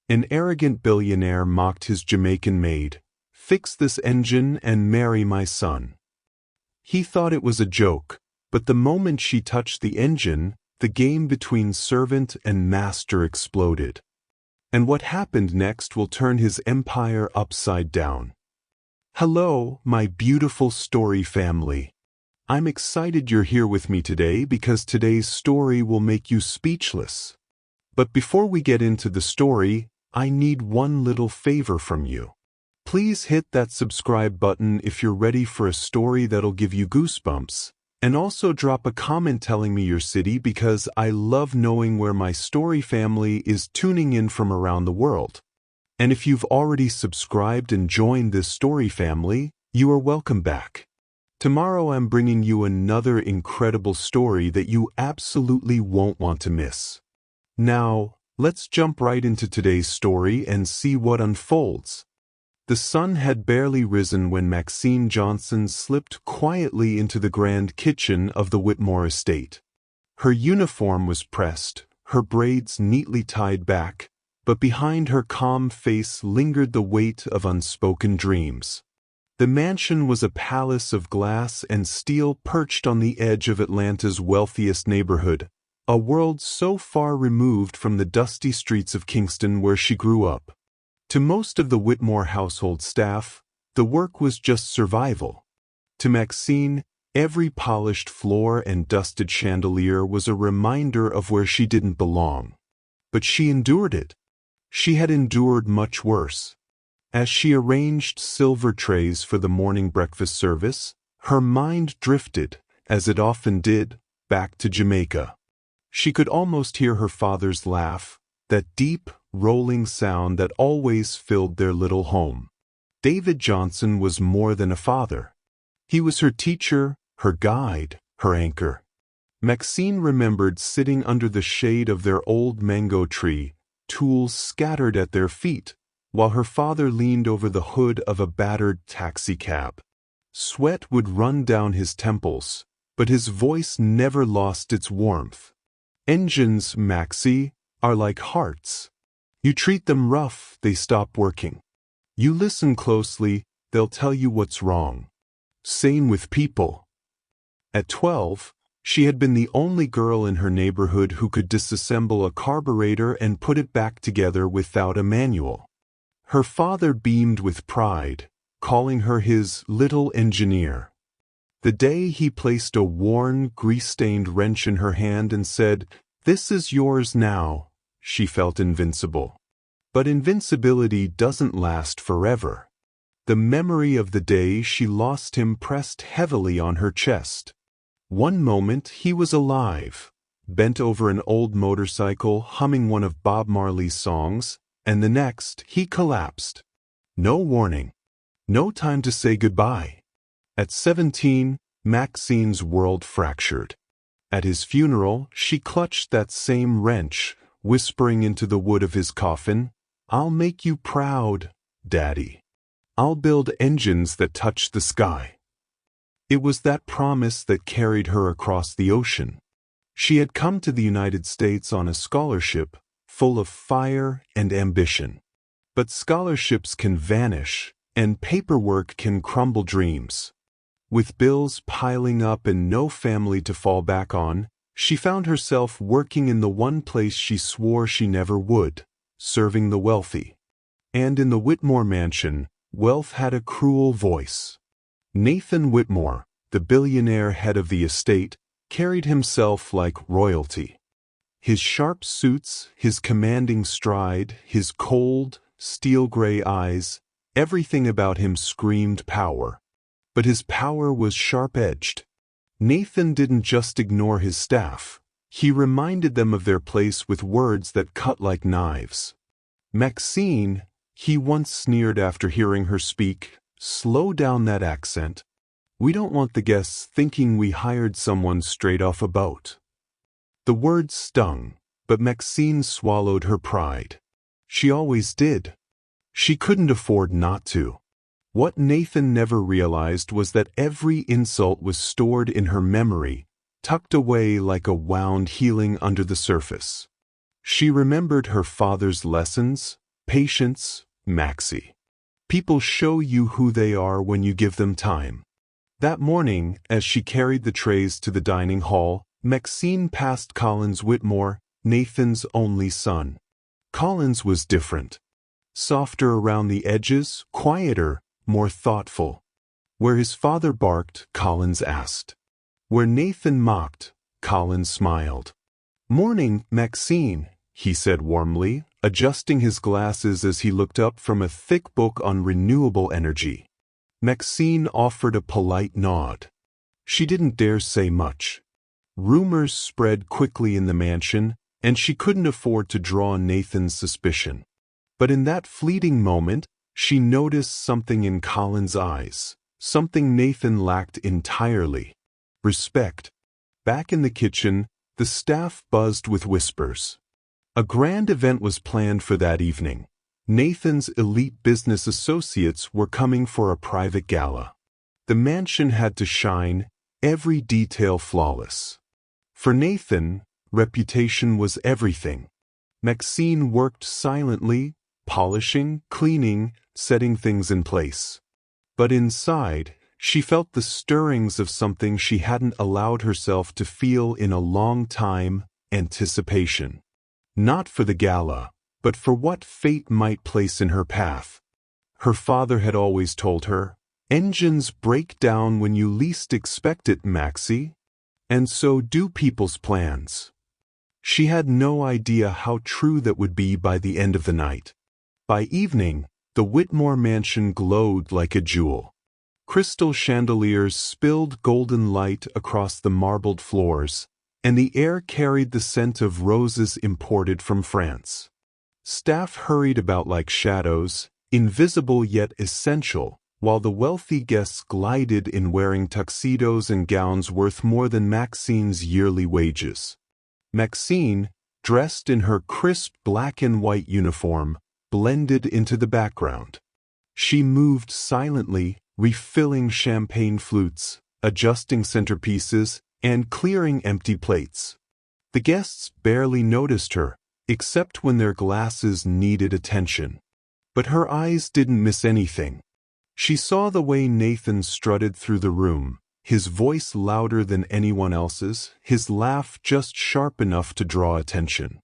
An arrogant billionaire mocked his Jamaican maid. "Fix this engine and marry my son." He thought it was a joke, but the moment she touched the engine, the game between servant and master exploded. And what happened next will turn his empire upside down. Hello, my beautiful story family. I'm excited you're here with me today because today's story will make you speechless. But before we get into the story, I need one little favor from you. Please hit that subscribe button if you're ready for a story that'll give you goosebumps, and also drop a comment telling me your city because I love knowing where my story family is tuning in from around the world. And if you've already subscribed and joined this story family, you are welcome back. Tomorrow I'm bringing you another incredible story that you absolutely won't want to miss. Now, let's jump right into today's story and see what unfolds. The sun had barely risen when Maxine Johnson slipped quietly into the grand kitchen of the Whitmore estate. Her uniform was pressed, her braids neatly tied back, but behind her calm face lingered the weight of unspoken dreams. The mansion was a palace of glass and steel perched on the edge of Atlanta's wealthiest neighborhood, a world so far removed from the dusty streets of Kingston where she grew up. To most of the Whitmore household staff, the work was just survival. To Maxine, every polished floor and dusted chandelier was a reminder of where she didn't belong. But she endured it. She had endured much worse. As she arranged silver trays for the morning breakfast service, her mind drifted, as it often did, back to Jamaica. She could almost hear her father's laugh, that deep, rolling sound that always filled their little home. David Johnson was more than a father. He was her teacher, her guide, her anchor. Maxine remembered sitting under the shade of their old mango tree, tools scattered at their feet, while her father leaned over the hood of a battered taxicab. Sweat would run down his temples, but his voice never lost its warmth. "Engines, Maxie, are like hearts. You treat them rough, they stop working. You listen closely, they'll tell you what's wrong. Same with people." At 12, she had been the only girl in her neighborhood who could disassemble a carburetor and put it back together without a manual. Her father beamed with pride, calling her his little engineer. The day he placed a worn, grease-stained wrench in her hand and said, "This is yours now," she felt invincible. But invincibility doesn't last forever. The memory of the day she lost him pressed heavily on her chest. One moment he was alive, bent over an old motorcycle humming one of Bob Marley's songs, and the next he collapsed. No warning. No time to say goodbye. At 17, Maxine's world fractured. At his funeral, she clutched that same wrench, whispering into the wood of his coffin, "I'll make you proud, Daddy. I'll build engines that touch the sky." It was that promise that carried her across the ocean. She had come to the United States on a scholarship full of fire and ambition. But scholarships can vanish, and paperwork can crumble dreams. With bills piling up and no family to fall back on, she found herself working in the one place she swore she never would, serving the wealthy. And in the Whitmore mansion, wealth had a cruel voice. Nathan Whitmore, the billionaire head of the estate, carried himself like royalty. His sharp suits, his commanding stride, his cold, steel-gray eyes, everything about him screamed power. But his power was sharp-edged. Nathan didn't just ignore his staff. He reminded them of their place with words that cut like knives. "Maxine," he once sneered after hearing her speak, "slow down that accent. We don't want the guests thinking we hired someone straight off a boat." The words stung, but Maxine swallowed her pride. She always did. She couldn't afford not to. What Nathan never realized was that every insult was stored in her memory, tucked away like a wound healing under the surface. She remembered her father's lessons, Patience, Maxie. People show you who they are when you give them time. That morning, as she carried the trays to the dining hall, Maxine passed Collins Whitmore, Nathan's only son. Collins was different. Softer around the edges, quieter, more thoughtful. Where his father barked, Collins asked. Where Nathan mocked, Collins smiled. "Morning, Maxine," he said warmly, adjusting his glasses as he looked up from a thick book on renewable energy. Maxine offered a polite nod. She didn't dare say much. Rumors spread quickly in the mansion, and she couldn't afford to draw Nathan's suspicion. But in that fleeting moment, she noticed something in Collins' eyes, something Nathan lacked entirely: respect. Back in the kitchen, the staff buzzed with whispers. A grand event was planned for that evening. Nathan's elite business associates were coming for a private gala. The mansion had to shine, every detail flawless. For Nathan, reputation was everything. Maxine worked silently, polishing, cleaning, setting things in place. But inside, she felt the stirrings of something she hadn't allowed herself to feel in a long time: anticipation. Not for the gala, but for what fate might place in her path. Her father had always told her, "Engines break down when you least expect it, Maxie." And so do people's plans. She had no idea how true that would be by the end of the night. By evening, the Whitmore mansion glowed like a jewel. Crystal chandeliers spilled golden light across the marbled floors, and the air carried the scent of roses imported from France. Staff hurried about like shadows, invisible yet essential, while the wealthy guests glided in wearing tuxedos and gowns worth more than Maxine's yearly wages. Maxine, dressed in her crisp black and white uniform, blended into the background. She moved silently, refilling champagne flutes, adjusting centerpieces, and clearing empty plates. The guests barely noticed her, except when their glasses needed attention. But her eyes didn't miss anything. She saw the way Nathan strutted through the room, his voice louder than anyone else's, his laugh just sharp enough to draw attention.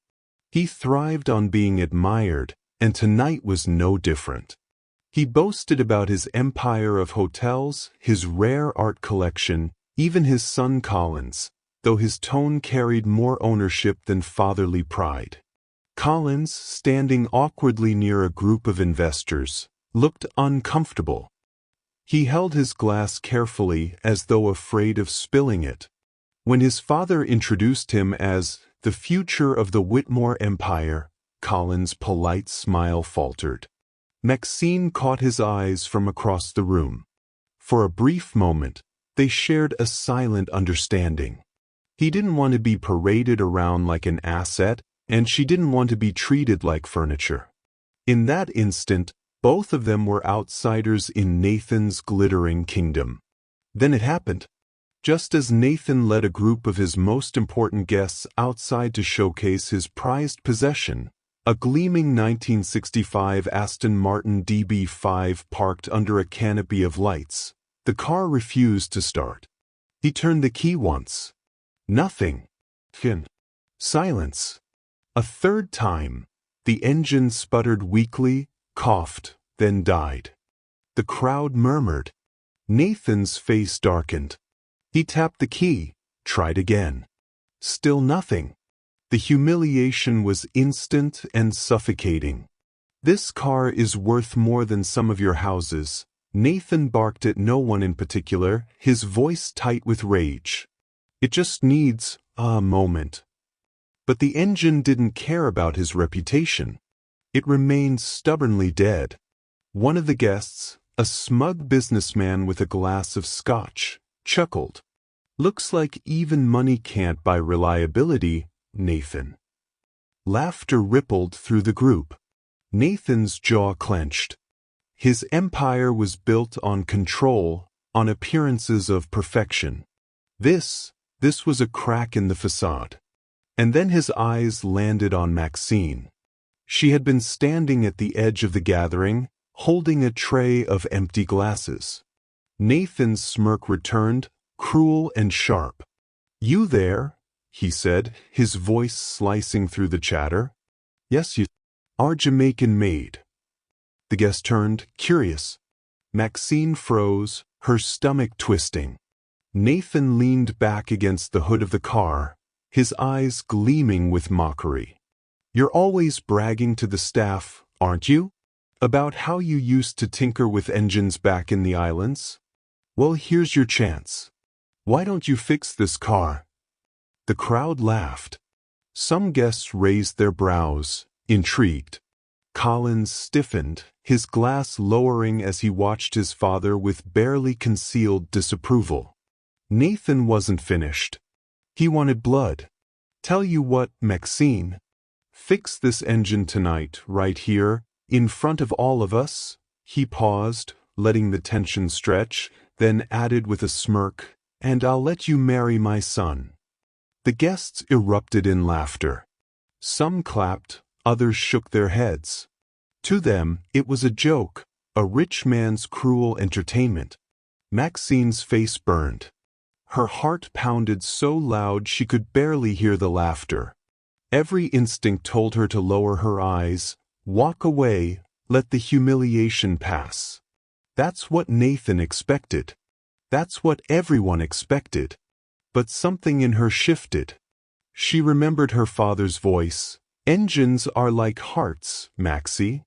He thrived on being admired, and tonight was no different. He boasted about his empire of hotels, his rare art collection, even his son Collins, though his tone carried more ownership than fatherly pride. Collins, standing awkwardly near a group of investors, looked uncomfortable. He held his glass carefully as though afraid of spilling it. When his father introduced him as the future of the Whitmore Empire, Collins' polite smile faltered. Maxine caught his eyes from across the room. For a brief moment, they shared a silent understanding. He didn't want to be paraded around like an asset, and she didn't want to be treated like furniture. In that instant, both of them were outsiders in Nathan's glittering kingdom. Then it happened. Just as Nathan led a group of his most important guests outside to showcase his prized possession, a gleaming 1965 Aston Martin DB5 parked under a canopy of lights. The car refused to start. He turned the key once. Nothing. Silence. A third time, the engine sputtered weakly, coughed, then died. The crowd murmured. Nathan's face darkened. He tapped the key, tried again. Still nothing. The humiliation was instant and suffocating. "This car is worth more than some of your houses." Nathan barked at no one in particular, his voice tight with rage. "It just needs a moment." But the engine didn't care about his reputation. It remained stubbornly dead. One of the guests, a smug businessman with a glass of scotch, chuckled. "Looks like even money can't buy reliability, Nathan." Laughter rippled through the group. Nathan's jaw clenched. His empire was built on control, on appearances of perfection. This was a crack in the facade. And then his eyes landed on Maxine. She had been standing at the edge of the gathering, holding a tray of empty glasses. Nathan's smirk returned, cruel and sharp. "You there?" he said, his voice slicing through the chatter. "Yes, you. Our Jamaican maid." The guest turned, curious. Maxine froze, her stomach twisting. Nathan leaned back against the hood of the car, his eyes gleaming with mockery. "You're always bragging to the staff, aren't you? About how you used to tinker with engines back in the islands? Well, here's your chance. Why don't you fix this car?" The crowd laughed. Some guests raised their brows, intrigued. Collins stiffened, his glass lowering as he watched his father with barely concealed disapproval. Nathan wasn't finished. He wanted blood. "Tell you what, Maxine. Fix this engine tonight, right here, in front of all of us." He paused, letting the tension stretch, then added with a smirk, "And I'll let you marry my son." The guests erupted in laughter. Some clapped, others shook their heads. To them, it was a joke, a rich man's cruel entertainment. Maxine's face burned. Her heart pounded so loud she could barely hear the laughter. Every instinct told her to lower her eyes, walk away, let the humiliation pass. That's what Nathan expected. That's what everyone expected. But something in her shifted. She remembered her father's voice. "Engines are like hearts, Maxie.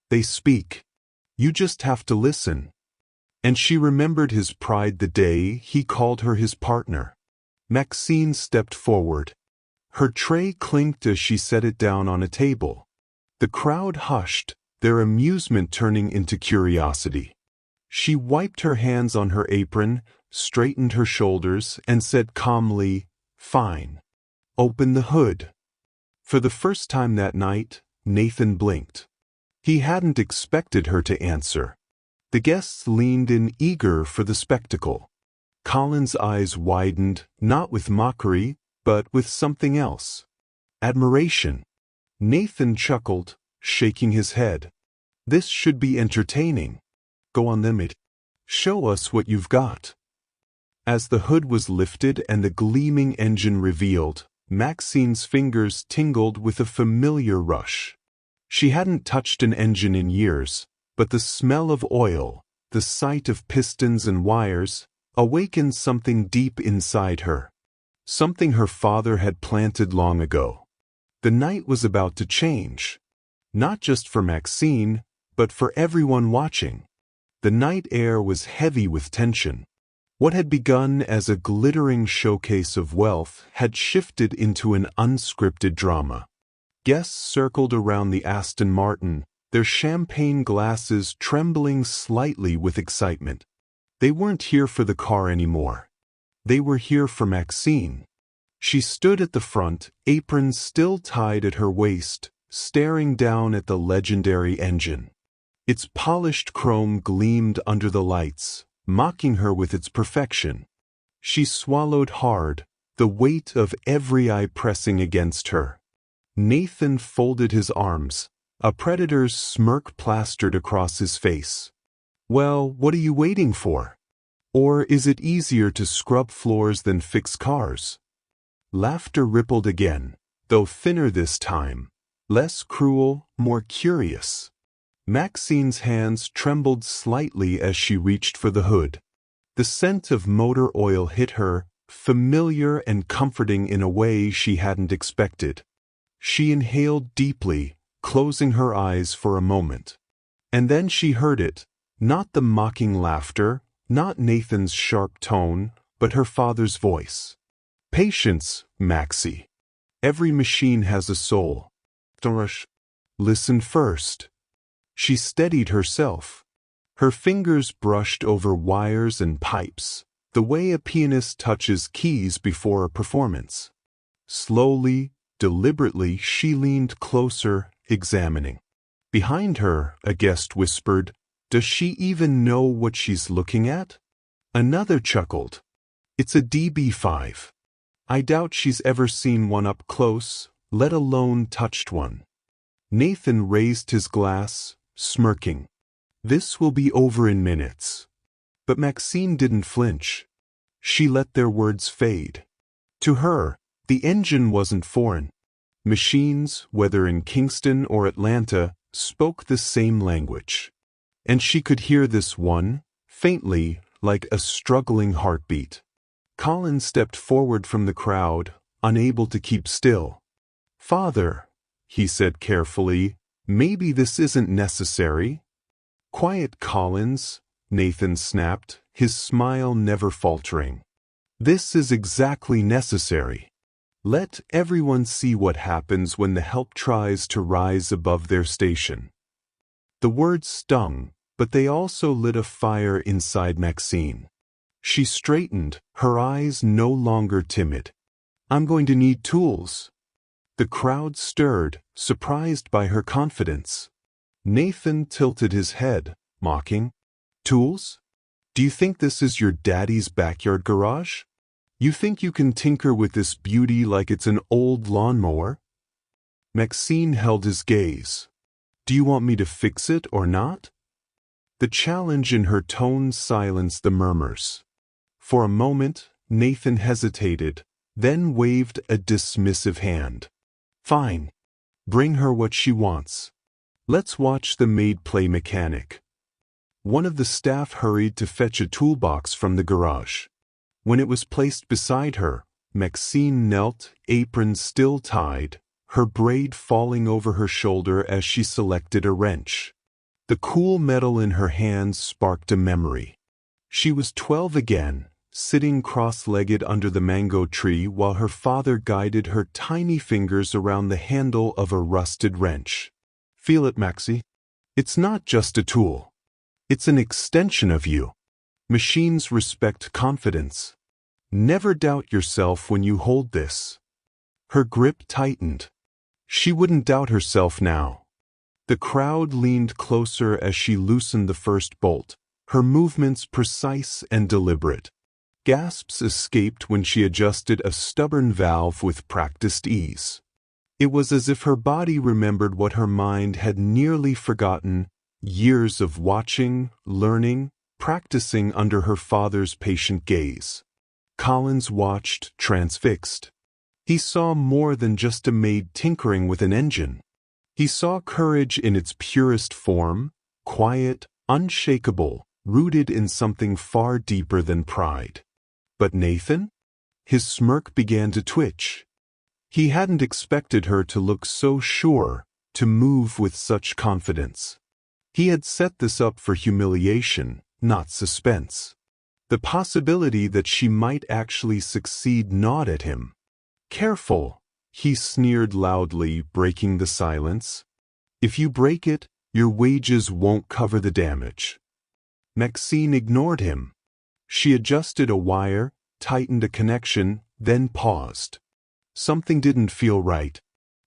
They speak. You just have to listen." And she remembered his pride the day he called her his partner. Maxine stepped forward. Her tray clinked as she set it down on a table. The crowd hushed, their amusement turning into curiosity. She wiped her hands on her apron, straightened her shoulders, and said calmly, "Fine. Open the hood." For the first time that night, Nathan blinked. He hadn't expected her to answer. The guests leaned in eager for the spectacle. Colin's eyes widened, not with mockery, but with something else. Admiration. Nathan chuckled, shaking his head. "This should be entertaining. Go on then, mate. Show us what you've got." As the hood was lifted and the gleaming engine revealed, Maxine's fingers tingled with a familiar rush. She hadn't touched an engine in years, but the smell of oil, the sight of pistons and wires, awakened something deep inside her. Something her father had planted long ago. The night was about to change. Not just for Maxine, but for everyone watching. The night air was heavy with tension. What had begun as a glittering showcase of wealth had shifted into an unscripted drama. Guests circled around the Aston Martin, their champagne glasses trembling slightly with excitement. They weren't here for the car anymore. They were here for Maxine. She stood at the front, apron still tied at her waist, staring down at the legendary engine. Its polished chrome gleamed under the lights, mocking her with its perfection. She swallowed hard, the weight of every eye pressing against her. Nathan folded his arms, a predator's smirk plastered across his face. "Well, what are you waiting for? Or is it easier to scrub floors than fix cars?" Laughter rippled again, though thinner this time, less cruel, more curious. Maxine's hands trembled slightly as she reached for the hood. The scent of motor oil hit her, familiar and comforting in a way she hadn't expected. She inhaled deeply, closing her eyes for a moment. And then she heard it, not the mocking laughter, not Nathan's sharp tone, but her father's voice. "Patience, Maxie. Every machine has a soul. Don't rush. Listen first." She steadied herself. Her fingers brushed over wires and pipes, the way a pianist touches keys before a performance. Slowly, deliberately, she leaned closer, examining. Behind her, a guest whispered, "Does she even know what she's looking at?" Another chuckled. "It's a DB5. I doubt she's ever seen one up close, let alone touched one." Nathan raised his glass, smirking. "This will be over in minutes." But Maxine didn't flinch. She let their words fade. To her, the engine wasn't foreign. Machines, whether in Kingston or Atlanta, spoke the same language. And she could hear this one, faintly, like a struggling heartbeat. Colin stepped forward from the crowd, unable to keep still. "Father," he said carefully, "maybe this isn't necessary." "Quiet, Collins," Nathan snapped, his smile never faltering. "This is exactly necessary. Let everyone see what happens when the help tries to rise above their station." The words stung, but they also lit a fire inside Maxine. She straightened, her eyes no longer timid. "I'm going to need tools." The crowd stirred, surprised by her confidence. Nathan tilted his head, mocking. "Tools? Do you think this is your daddy's backyard garage? You think you can tinker with this beauty like it's an old lawnmower?" Maxine held his gaze. "Do you want me to fix it or not?" The challenge in her tone silenced the murmurs. For a moment, Nathan hesitated, then waved a dismissive hand. "Fine. Bring her what she wants. Let's watch the maid play mechanic." One of the staff hurried to fetch a toolbox from the garage. When it was placed beside her, Maxine knelt, apron still tied, her braid falling over her shoulder as she selected a wrench. The cool metal in her hands sparked a memory. She was 12 again, sitting cross-legged under the mango tree while her father guided her tiny fingers around the handle of a rusted wrench. "Feel it, Maxie. It's not just a tool. It's an extension of you. Machines respect confidence. Never doubt yourself when you hold this." Her grip tightened. She wouldn't doubt herself now. The crowd leaned closer as she loosened the first bolt, her movements precise and deliberate. Gasps escaped when she adjusted a stubborn valve with practiced ease. It was as if her body remembered what her mind had nearly forgotten: years of watching, learning, practicing under her father's patient gaze. Collins watched, transfixed. He saw more than just a maid tinkering with an engine. He saw courage in its purest form, quiet, unshakable, rooted in something far deeper than pride. But Nathan? His smirk began to twitch. He hadn't expected her to look so sure, to move with such confidence. He had set this up for humiliation, not suspense. The possibility that she might actually succeed gnawed at him. "Careful," he sneered loudly, breaking the silence. "If you break it, your wages won't cover the damage." Maxine ignored him. She adjusted a wire, tightened a connection, then paused. Something didn't feel right.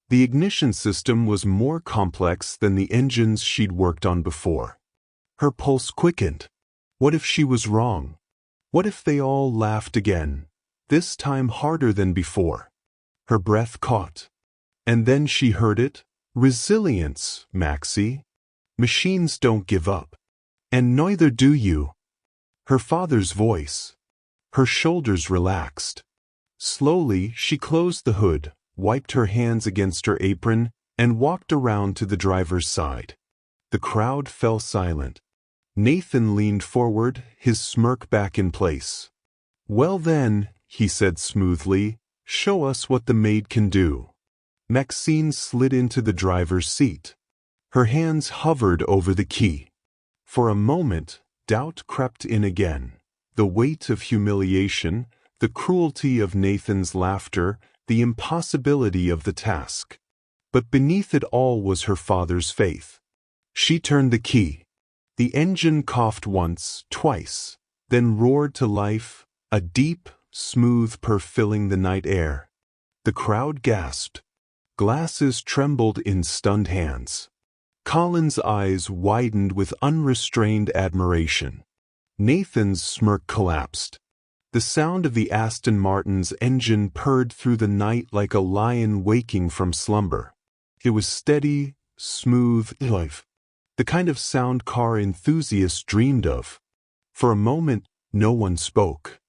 The ignition system was more complex than the engines she'd worked on before. Her pulse quickened. What if she was wrong? What if they all laughed again, this time harder than before? Her breath caught. And then she heard it. "Resilience, Maxie. Machines don't give up. And neither do you." Her father's voice. Her shoulders relaxed. Slowly, she closed the hood, wiped her hands against her apron, and walked around to the driver's side. The crowd fell silent. Nathan leaned forward, his smirk back in place. "Well then," he said smoothly, "show us what the maid can do." Maxine slid into the driver's seat. Her hands hovered over the key. For a moment, doubt crept in again. The weight of humiliation, the cruelty of Nathan's laughter, the impossibility of the task. But beneath it all was her father's faith. She turned the key. The engine coughed once, twice, then roared to life, a deep, smooth purr filling the night air. The crowd gasped. Glasses trembled in stunned hands. Colin's eyes widened with unrestrained admiration. Nathan's smirk collapsed. The sound of the Aston Martin's engine purred through the night like a lion waking from slumber. It was steady, smooth, live. The kind of sound car enthusiasts dreamed of. For a moment, no one spoke.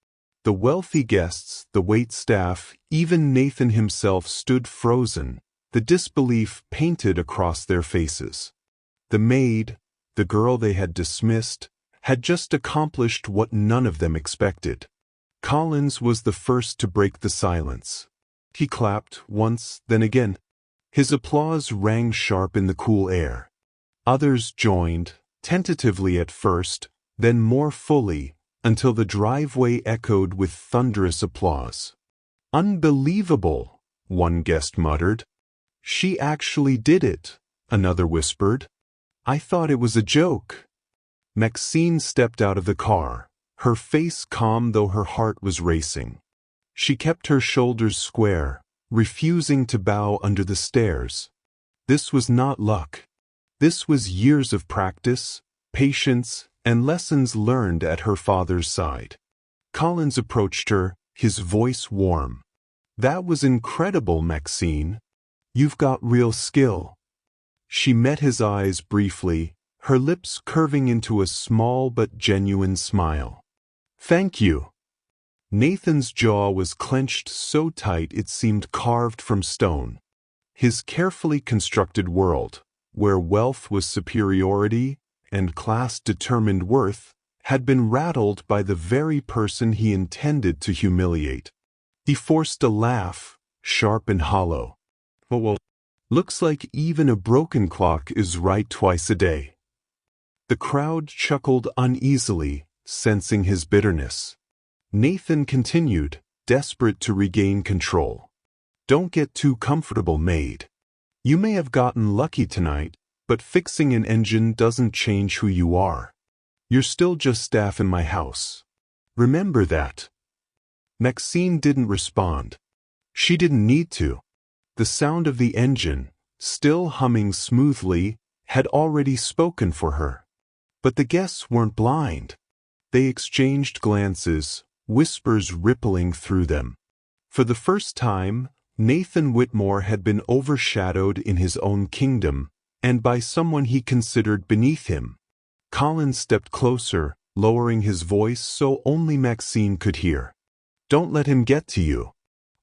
The wealthy guests, the waitstaff, even Nathan himself stood frozen, the disbelief painted across their faces. The maid, the girl they had dismissed, had just accomplished what none of them expected. Collins was the first to break the silence. He clapped once, then again. His applause rang sharp in the cool air. Others joined, tentatively at first, then more fully, until the driveway echoed with thunderous applause. "Unbelievable," one guest muttered. "She actually did it," another whispered. "I thought it was a joke." Maxine stepped out of the car, her face calm though her heart was racing. She kept her shoulders square, refusing to bow under the stares. This was not luck. This was years of practice, patience, and lessons learned at her father's side. Collins approached her, his voice warm. "That was incredible, Maxine. You've got real skill." She met his eyes briefly, her lips curving into a small but genuine smile. "Thank you." Nathan's jaw was clenched so tight it seemed carved from stone. His carefully constructed world, where wealth was superiority and class determined worth, had been rattled by the very person he intended to humiliate. He forced a laugh, sharp and hollow. "Well, looks like even a broken clock is right twice a day." The crowd chuckled uneasily, sensing his bitterness. Nathan continued, desperate to regain control. "Don't get too comfortable, maid. You may have gotten lucky tonight, but fixing an engine doesn't change who you are. You're still just staff in my house. Remember that." Maxine didn't respond. She didn't need to. The sound of the engine, still humming smoothly, had already spoken for her. But the guests weren't blind. They exchanged glances, whispers rippling through them. For the first time, Nathan Whitmore had been overshadowed in his own kingdom, and by someone he considered beneath him. Collins stepped closer, lowering his voice so only Maxine could hear. "Don't let him get to you.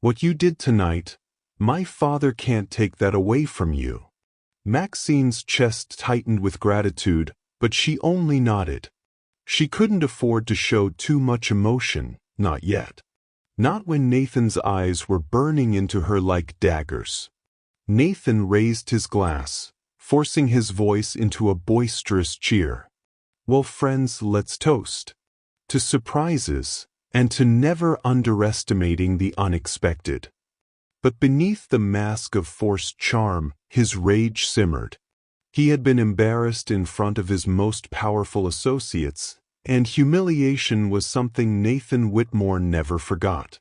What you did tonight, my father can't take that away from you." Maxine's chest tightened with gratitude, but she only nodded. She couldn't afford to show too much emotion, not yet. Not when Nathan's eyes were burning into her like daggers. Nathan raised his glass, forcing his voice into a boisterous cheer. "Well, friends, let's toast. To surprises, and to never underestimating the unexpected." But beneath the mask of forced charm, his rage simmered. He had been embarrassed in front of his most powerful associates, and humiliation was something Nathan Whitmore never forgot.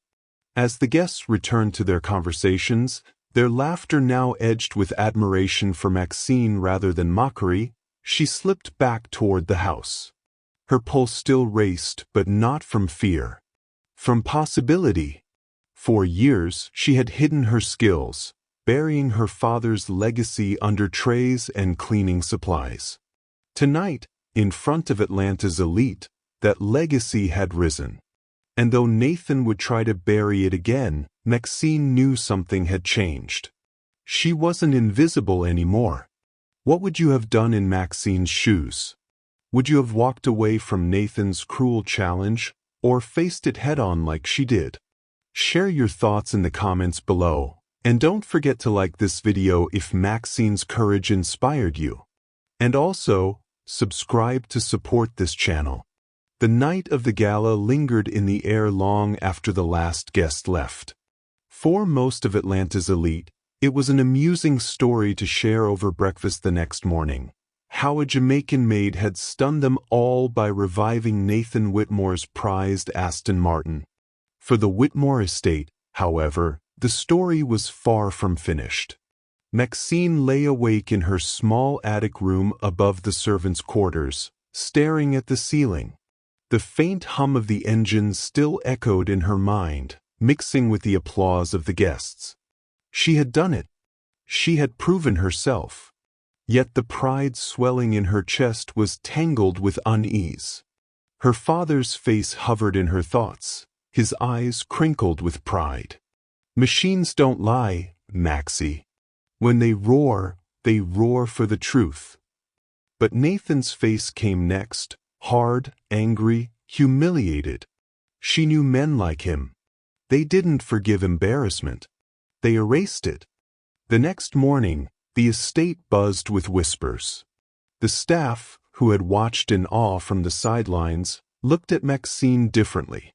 As the guests returned to their conversations, their laughter now edged with admiration for Maxine rather than mockery, she slipped back toward the house. Her pulse still raced, but not from fear. From possibility. For years, she had hidden her skills, burying her father's legacy under trays and cleaning supplies. Tonight, in front of Atlanta's elite, that legacy had risen. And though Nathan would try to bury it again, Maxine knew something had changed. She wasn't invisible anymore. What would you have done in Maxine's shoes? Would you have walked away from Nathan's cruel challenge, or faced it head-on like she did? Share your thoughts in the comments below, and don't forget to like this video if Maxine's courage inspired you. And also, subscribe to support this channel. The night of the gala lingered in the air long after the last guest left. For most of Atlanta's elite, it was an amusing story to share over breakfast the next morning. How a Jamaican maid had stunned them all by reviving Nathan Whitmore's prized Aston Martin. For the Whitmore estate, however, the story was far from finished. Maxine lay awake in her small attic room above the servants' quarters, staring at the ceiling. The faint hum of the engine still echoed in her mind, mixing with the applause of the guests. She had done it. She had proven herself. Yet the pride swelling in her chest was tangled with unease. Her father's face hovered in her thoughts, his eyes crinkled with pride. Machines don't lie, Maxie. When they roar for the truth. But Nathan's face came next, hard, angry, humiliated. She knew men like him. They didn't forgive embarrassment. They erased it. The next morning, the estate buzzed with whispers. The staff, who had watched in awe from the sidelines, looked at Maxine differently.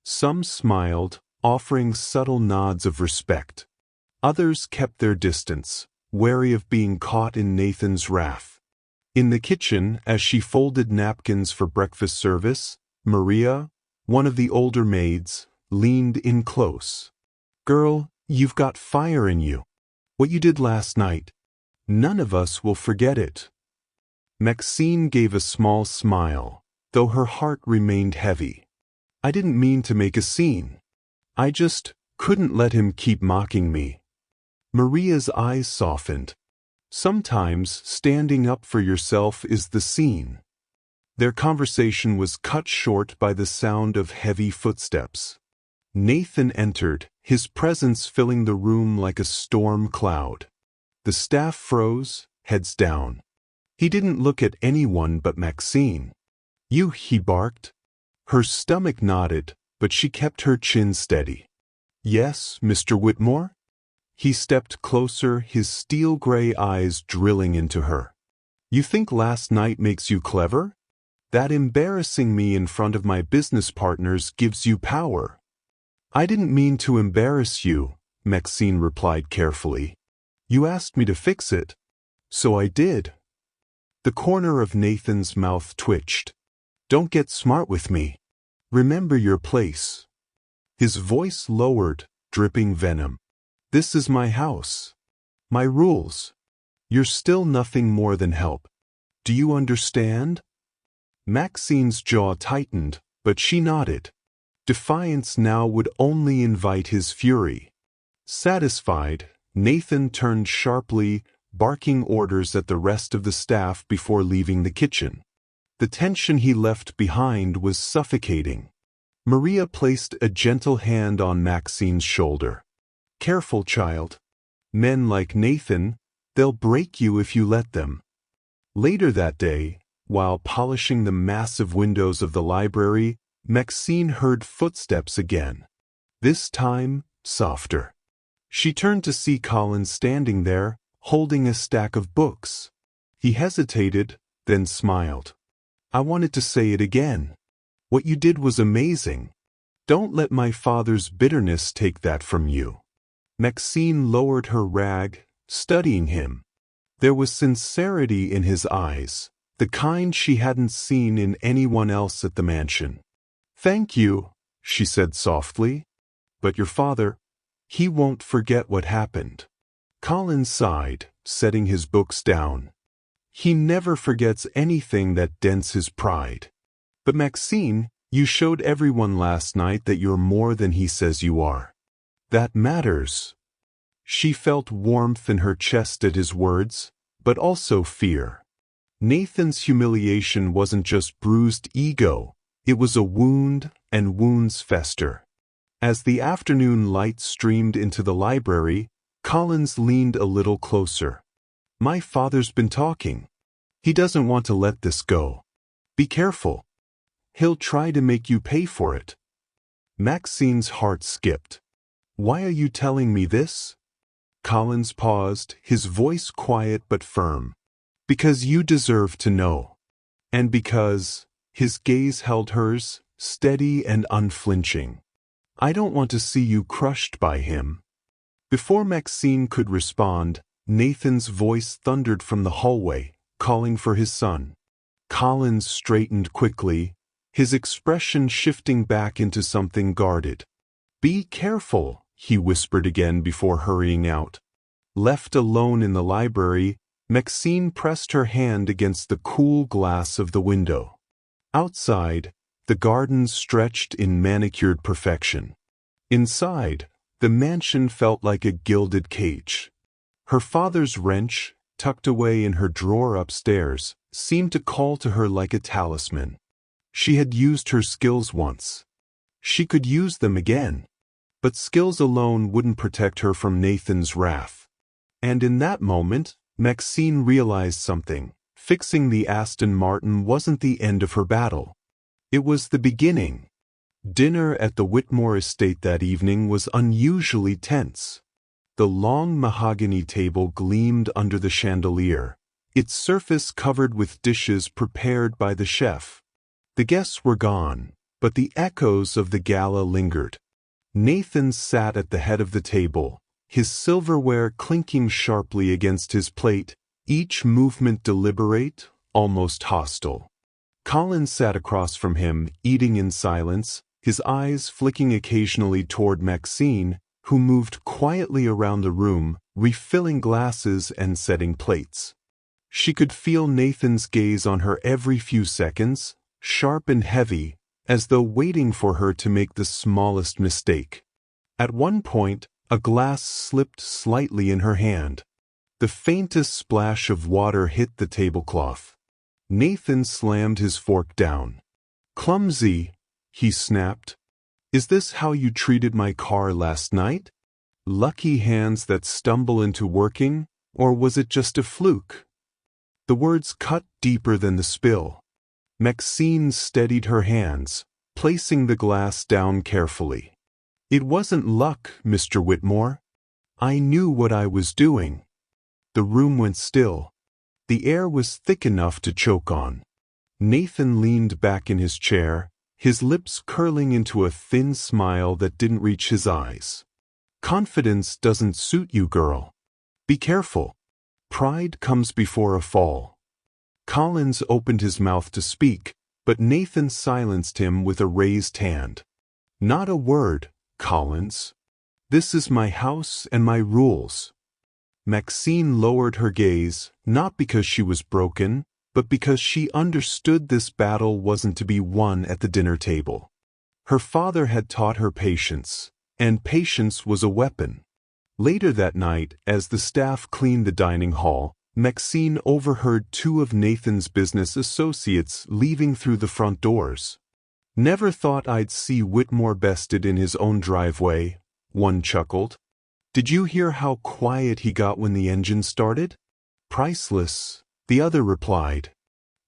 Some smiled, offering subtle nods of respect. Others kept their distance, wary of being caught in Nathan's wrath. In the kitchen, as she folded napkins for breakfast service, Maria, one of the older maids, leaned in close. "Girl, you've got fire in you. What you did last night. None of us will forget it." Maxine gave a small smile, though her heart remained heavy. "I didn't mean to make a scene. I just couldn't let him keep mocking me." Maria's eyes softened. Sometimes standing up for yourself is the scene. Their conversation was cut short by the sound of heavy footsteps. Nathan entered, his presence filling the room like a storm cloud. The staff froze, heads down. He didn't look at anyone but Maxine. "You," he barked. Her stomach nodded, but she kept her chin steady. "Yes, Mr. Whitmore?" He stepped closer, his steel-gray eyes drilling into her. "You think last night makes you clever? That embarrassing me in front of my business partners gives you power." "I didn't mean to embarrass you," Maxine replied carefully. "You asked me to fix it. So I did." The corner of Nathan's mouth twitched. "Don't get smart with me. Remember your place." His voice lowered, dripping venom. "This is my house. My rules. You're still nothing more than help. Do you understand?" Maxine's jaw tightened, but she nodded. Defiance now would only invite his fury. Satisfied, Nathan turned sharply, barking orders at the rest of the staff before leaving the kitchen. The tension he left behind was suffocating. Maria placed a gentle hand on Maxine's shoulder. "Careful, child. Men like Nathan, they'll break you if you let them." Later that day, while polishing the massive windows of the library, Maxine heard footsteps again. This time, softer. She turned to see Colin standing there, holding a stack of books. He hesitated, then smiled. "I wanted to say it again. What you did was amazing. Don't let my father's bitterness take that from you." Maxine lowered her rag, studying him. There was sincerity in his eyes, the kind she hadn't seen in anyone else at the mansion. "Thank you," she said softly. "But your father, he won't forget what happened." Colin sighed, setting his books down. "He never forgets anything that dents his pride. But Maxine, you showed everyone last night that you're more than he says you are. That matters." She felt warmth in her chest at his words, but also fear. Nathan's humiliation wasn't just bruised ego, it was a wound, and wounds fester. As the afternoon light streamed into the library, Collins leaned a little closer. "My father's been talking. He doesn't want to let this go. Be careful. He'll try to make you pay for it." Maxine's heart skipped. "Why are you telling me this?" Collins paused, his voice quiet but firm. "Because you deserve to know. And because," his gaze held hers, steady and unflinching, "I don't want to see you crushed by him." Before Maxine could respond, Nathan's voice thundered from the hallway, calling for his son. Collins straightened quickly, his expression shifting back into something guarded. "Be careful," he whispered again before hurrying out. Left alone in the library, Maxine pressed her hand against the cool glass of the window. Outside, the garden stretched in manicured perfection. Inside, the mansion felt like a gilded cage. Her father's wrench, tucked away in her drawer upstairs, seemed to call to her like a talisman. She had used her skills once. She could use them again. But skills alone wouldn't protect her from Nathan's wrath. And in that moment, Maxine realized something. Fixing the Aston Martin wasn't the end of her battle. It was the beginning. Dinner at the Whitmore estate that evening was unusually tense. The long mahogany table gleamed under the chandelier, its surface covered with dishes prepared by the chef. The guests were gone, but the echoes of the gala lingered. Nathan sat at the head of the table, his silverware clinking sharply against his plate, each movement deliberate, almost hostile. Colin sat across from him, eating in silence, his eyes flicking occasionally toward Maxine, who moved quietly around the room, refilling glasses and setting plates. She could feel Nathan's gaze on her every few seconds, sharp and heavy, as though waiting for her to make the smallest mistake. At one point, a glass slipped slightly in her hand. The faintest splash of water hit the tablecloth. Nathan slammed his fork down. "Clumsy," he snapped. "Is this how you treated my car last night? Lucky hands that stumble into working, or was it just a fluke?" The words cut deeper than the spill. Maxine steadied her hands, placing the glass down carefully. "It wasn't luck, Mr. Whitmore. I knew what I was doing." The room went still. The air was thick enough to choke on. Nathan leaned back in his chair, his lips curling into a thin smile that didn't reach his eyes. "Confidence doesn't suit you, girl. Be careful. Pride comes before a fall." Collins opened his mouth to speak, but Nathan silenced him with a raised hand. "Not a word, Collins. This is my house and my rules." Maxine lowered her gaze, not because she was broken, but because she understood this battle wasn't to be won at the dinner table. Her father had taught her patience, and patience was a weapon. Later that night, as the staff cleaned the dining hall, Maxine overheard two of Nathan's business associates leaving through the front doors. "Never thought I'd see Whitmore bested in his own driveway," one chuckled. "Did you hear how quiet he got when the engine started?" "Priceless," the other replied.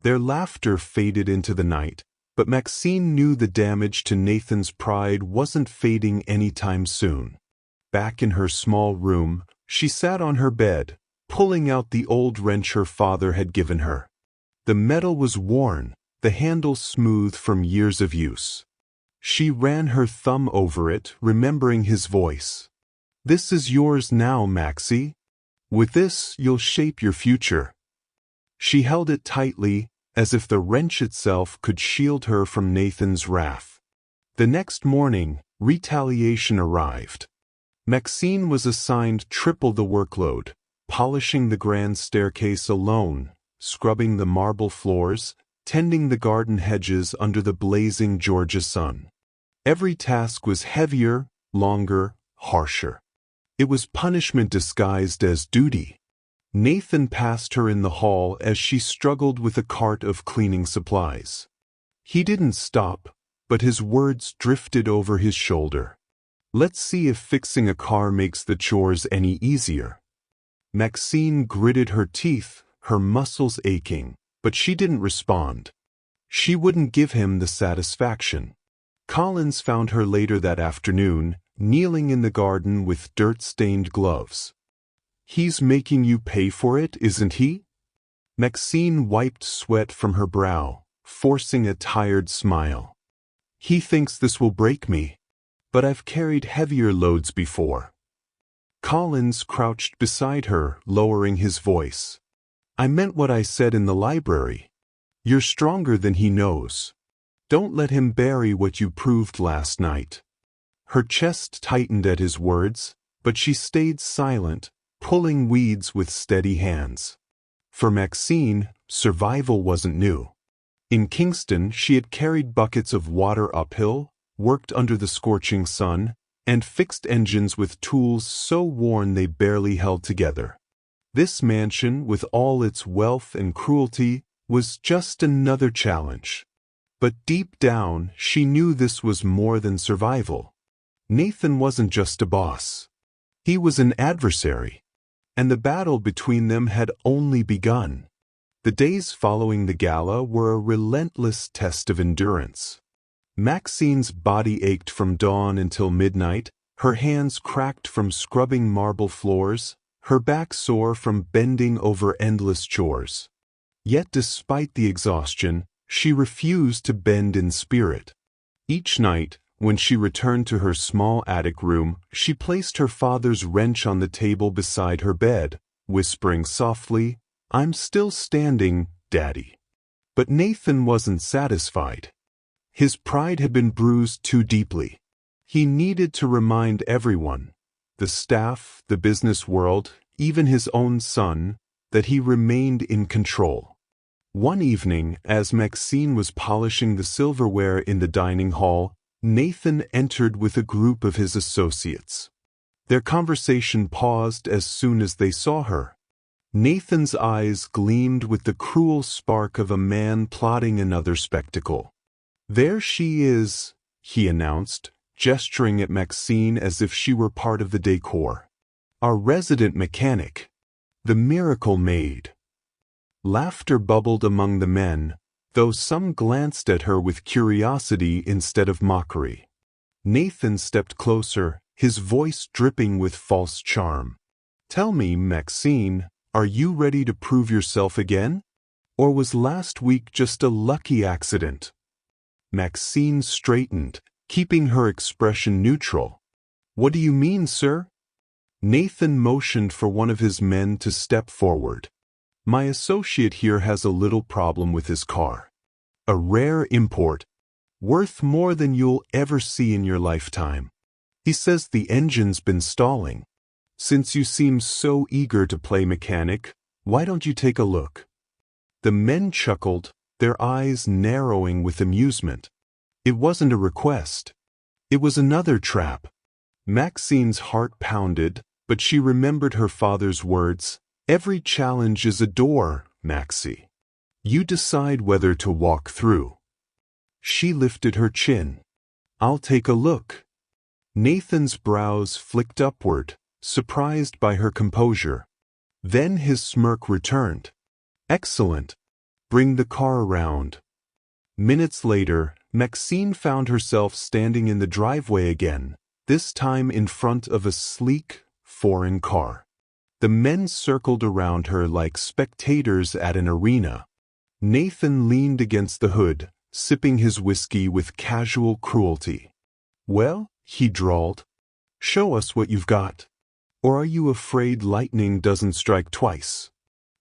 Their laughter faded into the night, but Maxine knew the damage to Nathan's pride wasn't fading anytime soon. Back in her small room, she sat on her bed, pulling out the old wrench her father had given her. The metal was worn, the handle smooth from years of use. She ran her thumb over it, remembering his voice. "This is yours now, Maxie. With this, you'll shape your future." She held it tightly, as if the wrench itself could shield her from Nathan's wrath. The next morning, retaliation arrived. Maxine was assigned triple the workload, polishing the grand staircase alone, scrubbing the marble floors, tending the garden hedges under the blazing Georgia sun. Every task was heavier, longer, harsher. It was punishment disguised as duty. Nathan passed her in the hall as she struggled with a cart of cleaning supplies. He didn't stop, but his words drifted over his shoulder. "Let's see if fixing a car makes the chores any easier." Maxine gritted her teeth, her muscles aching, but she didn't respond. She wouldn't give him the satisfaction. Collins found her later that afternoon, kneeling in the garden with dirt-stained gloves. "He's making you pay for it, isn't he?" Maxine wiped sweat from her brow, forcing a tired smile. "He thinks this will break me, but I've carried heavier loads before." Collins crouched beside her, lowering his voice. "I meant what I said in the library. You're stronger than he knows. Don't let him bury what you proved last night." Her chest tightened at his words, but she stayed silent, pulling weeds with steady hands. For Maxine, survival wasn't new. In Kingston, she had carried buckets of water uphill, worked under the scorching sun, and fixed engines with tools so worn they barely held together. This mansion, with all its wealth and cruelty, was just another challenge. But deep down, she knew this was more than survival. Nathan wasn't just a boss. He was an adversary. And the battle between them had only begun. The days following the gala were a relentless test of endurance. Maxine's body ached from dawn until midnight, her hands cracked from scrubbing marble floors, her back sore from bending over endless chores. Yet despite the exhaustion, she refused to bend in spirit. Each night, when she returned to her small attic room, she placed her father's wrench on the table beside her bed, whispering softly, "I'm still standing, Daddy." But Nathan wasn't satisfied. His pride had been bruised too deeply. He needed to remind everyone, the staff, the business world, even his own son, that he remained in control. One evening, as Maxine was polishing the silverware in the dining hall, Nathan entered with a group of his associates. Their conversation paused as soon as they saw her. Nathan's eyes gleamed with the cruel spark of a man plotting another spectacle. "There she is," he announced, gesturing at Maxine as if she were part of the decor. "Our resident mechanic. The Miracle Maid." Laughter bubbled among the men, though some glanced at her with curiosity instead of mockery. Nathan stepped closer, his voice dripping with false charm. "Tell me, Maxine, are you ready to prove yourself again? Or was last week just a lucky accident?" Maxine straightened, keeping her expression neutral. "What do you mean, sir?" Nathan motioned for one of his men to step forward. "My associate here has a little problem with his car. A rare import, worth more than you'll ever see in your lifetime. He says the engine's been stalling. Since you seem so eager to play mechanic, why don't you take a look?" The men chuckled, their eyes narrowing with amusement. It wasn't a request. It was another trap. Maxine's heart pounded, but she remembered her father's words, "Every challenge is a door, Maxie. You decide whether to walk through." She lifted her chin. "I'll take a look." Nathan's brows flicked upward, surprised by her composure. Then his smirk returned. "Excellent. Bring the car around." Minutes later, Maxine found herself standing in the driveway again, this time in front of a sleek, foreign car. The men circled around her like spectators at an arena. Nathan leaned against the hood, sipping his whiskey with casual cruelty. "Well," he drawled, "show us what you've got. Or are you afraid lightning doesn't strike twice?"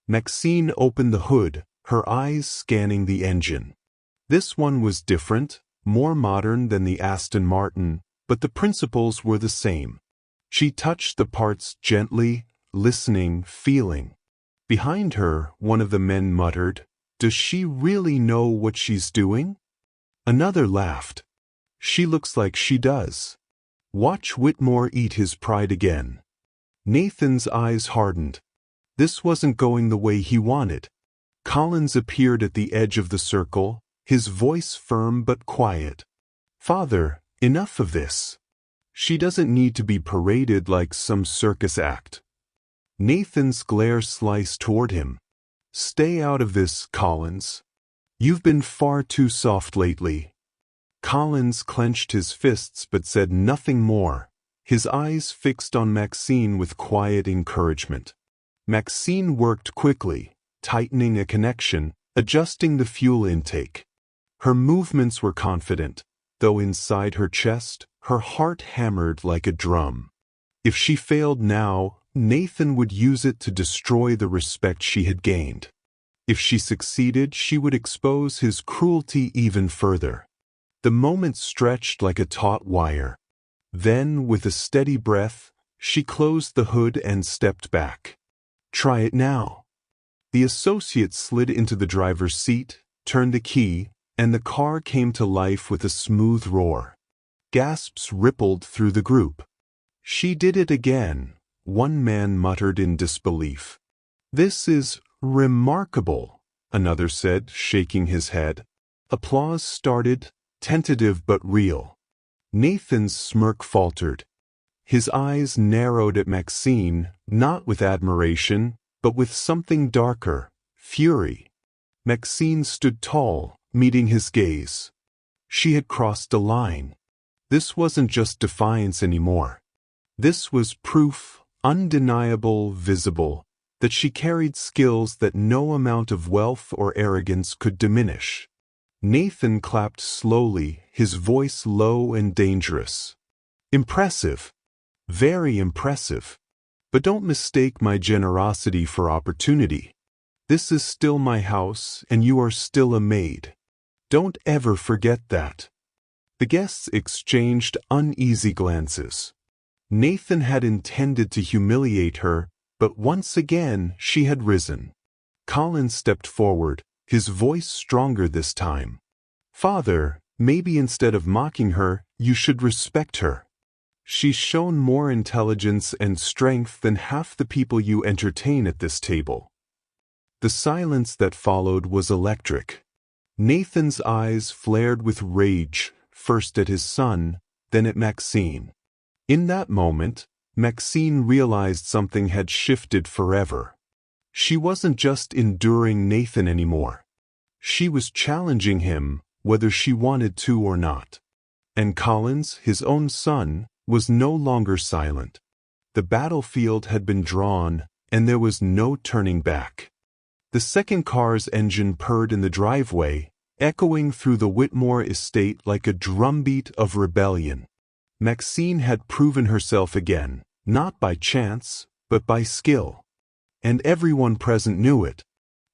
Maxine opened the hood, her eyes scanning the engine. This one was different, more modern than the Aston Martin, but the principles were the same. She touched the parts gently, listening, feeling. Behind her, one of the men muttered, "Does she really know what she's doing?" Another laughed. "She looks like she does." Watch Whitmore eat his pride again. Nathan's eyes hardened. This wasn't going the way he wanted. Collins appeared at the edge of the circle, his voice firm but quiet. "Father, enough of this. She doesn't need to be paraded like some circus act." Nathan's glare sliced toward him. "Stay out of this, Collins. You've been far too soft lately." Collins clenched his fists but said nothing more, his eyes fixed on Maxine with quiet encouragement. Maxine worked quickly, tightening a connection, adjusting the fuel intake. Her movements were confident, though inside her chest, her heart hammered like a drum. If she failed now, Nathan would use it to destroy the respect she had gained. If she succeeded, she would expose his cruelty even further. The moment stretched like a taut wire. Then, with a steady breath, she closed the hood and stepped back. "Try it now." The associate slid into the driver's seat, turned the key, and the car came to life with a smooth roar. Gasps rippled through the group. "She did it again," one man muttered in disbelief. "This is remarkable," another said, shaking his head. Applause started, tentative but real. Nathan's smirk faltered. His eyes narrowed at Maxine, not with admiration, but with something darker, fury. Maxine stood tall, meeting his gaze. She had crossed a line. This wasn't just defiance anymore. This was proof, undeniable, visible, that she carried skills that no amount of wealth or arrogance could diminish. Nathan clapped slowly, his voice low and dangerous. "Impressive. Very impressive. But don't mistake my generosity for opportunity. This is still my house, and you are still a maid. Don't ever forget that." The guests exchanged uneasy glances. Nathan had intended to humiliate her, but once again she had risen. Colin stepped forward, his voice stronger this time. "Father, maybe instead of mocking her, you should respect her. She's shown more intelligence and strength than half the people you entertain at this table." The silence that followed was electric. Nathan's eyes flared with rage, first at his son, then at Maxine. In that moment, Maxine realized something had shifted forever. She wasn't just enduring Nathan anymore. She was challenging him, whether she wanted to or not. And Collins, his own son, was no longer silent. The battlefield had been drawn, and there was no turning back. The second car's engine purred in the driveway, echoing through the Whitmore estate like a drumbeat of rebellion. Maxine had proven herself again, not by chance, but by skill. And everyone present knew it.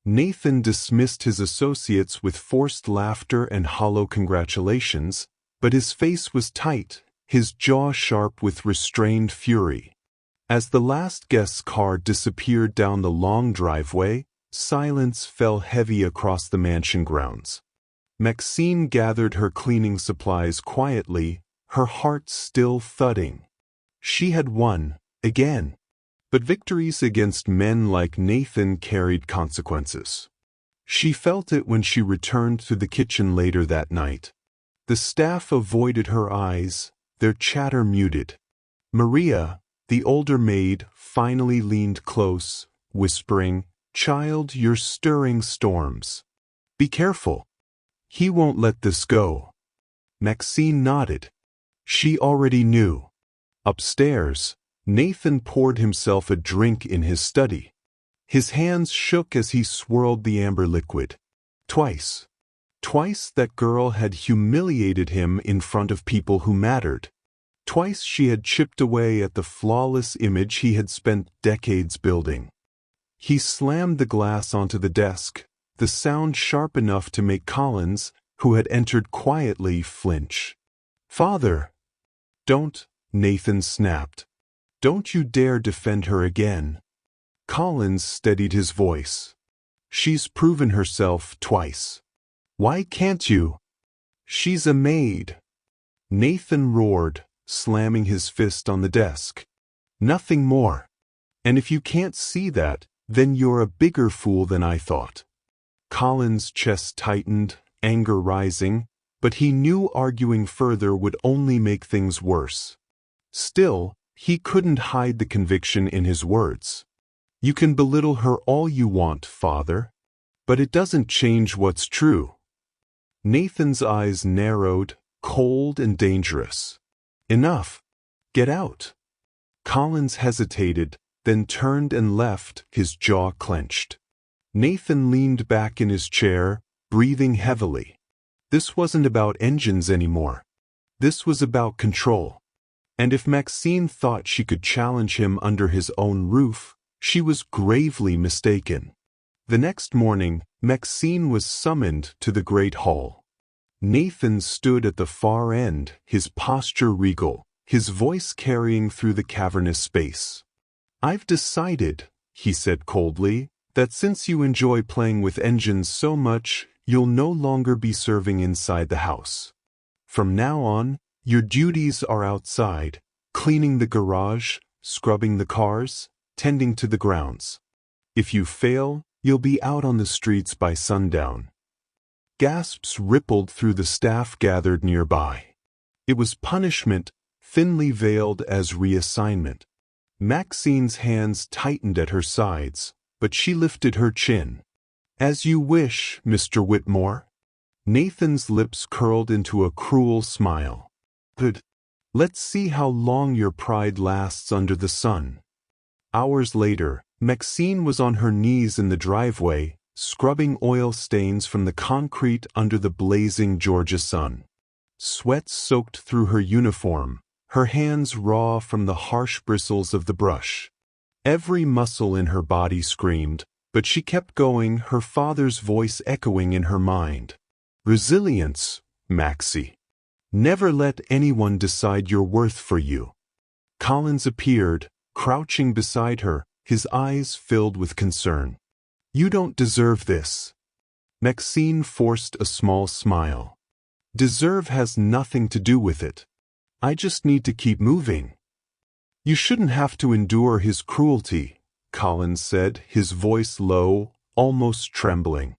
Nathan dismissed his associates with forced laughter and hollow congratulations, but his face was tight, his jaw sharp with restrained fury. As the last guest's car disappeared down the long driveway, silence fell heavy across the mansion grounds. Maxine gathered her cleaning supplies quietly, her heart still thudding. She had won, again. But victories against men like Nathan carried consequences. She felt it when she returned to the kitchen later that night. The staff avoided her eyes, their chatter muted. Maria, the older maid, finally leaned close, whispering, "Child, you're stirring storms. Be careful. He won't let this go." Maxine nodded. She already knew. Upstairs, Nathan poured himself a drink in his study. His hands shook as he swirled the amber liquid. Twice. Twice that girl had humiliated him in front of people who mattered. Twice she had chipped away at the flawless image he had spent decades building. He slammed the glass onto the desk, the sound sharp enough to make Collins, who had entered quietly, flinch. "Father!" "Don't," Nathan snapped. "Don't you dare defend her again." Collins steadied his voice. "She's proven herself twice. Why can't you?" "She's a maid." Nathan roared, slamming his fist on the desk. "Nothing more. And if you can't see that, then you're a bigger fool than I thought." Collins' chest tightened, anger rising, but he knew arguing further would only make things worse. Still, he couldn't hide the conviction in his words. "You can belittle her all you want, Father, but it doesn't change what's true." Nathan's eyes narrowed, cold and dangerous. "Enough. Get out." Collins hesitated, then turned and left, his jaw clenched. Nathan leaned back in his chair, breathing heavily. This wasn't about engines anymore. This was about control. And if Maxine thought she could challenge him under his own roof, she was gravely mistaken. The next morning, Maxine was summoned to the great hall. Nathan stood at the far end, his posture regal, his voice carrying through the cavernous space. "I've decided," he said coldly, "that since you enjoy playing with engines so much, you'll no longer be serving inside the house. From now on, your duties are outside, cleaning the garage, scrubbing the cars, tending to the grounds." If you fail, you'll be out on the streets by sundown. Gasps rippled through the staff gathered nearby. It was punishment, thinly veiled as reassignment. Maxine's hands tightened at her sides, but she lifted her chin. As you wish, Mr. Whitmore. Nathan's lips curled into a cruel smile. Good. Let's see how long your pride lasts under the sun. Hours later, Maxine was on her knees in the driveway, scrubbing oil stains from the concrete under the blazing Georgia sun. Sweat soaked through her uniform, her hands raw from the harsh bristles of the brush. Every muscle in her body screamed, but she kept going, her father's voice echoing in her mind. Resilience, Maxie. Never let anyone decide your worth for you. Collins appeared, crouching beside her, his eyes filled with concern. You don't deserve this. Maxine forced a small smile. Deserve has nothing to do with it. I just need to keep moving. You shouldn't have to endure his cruelty, Collins said, his voice low, almost trembling.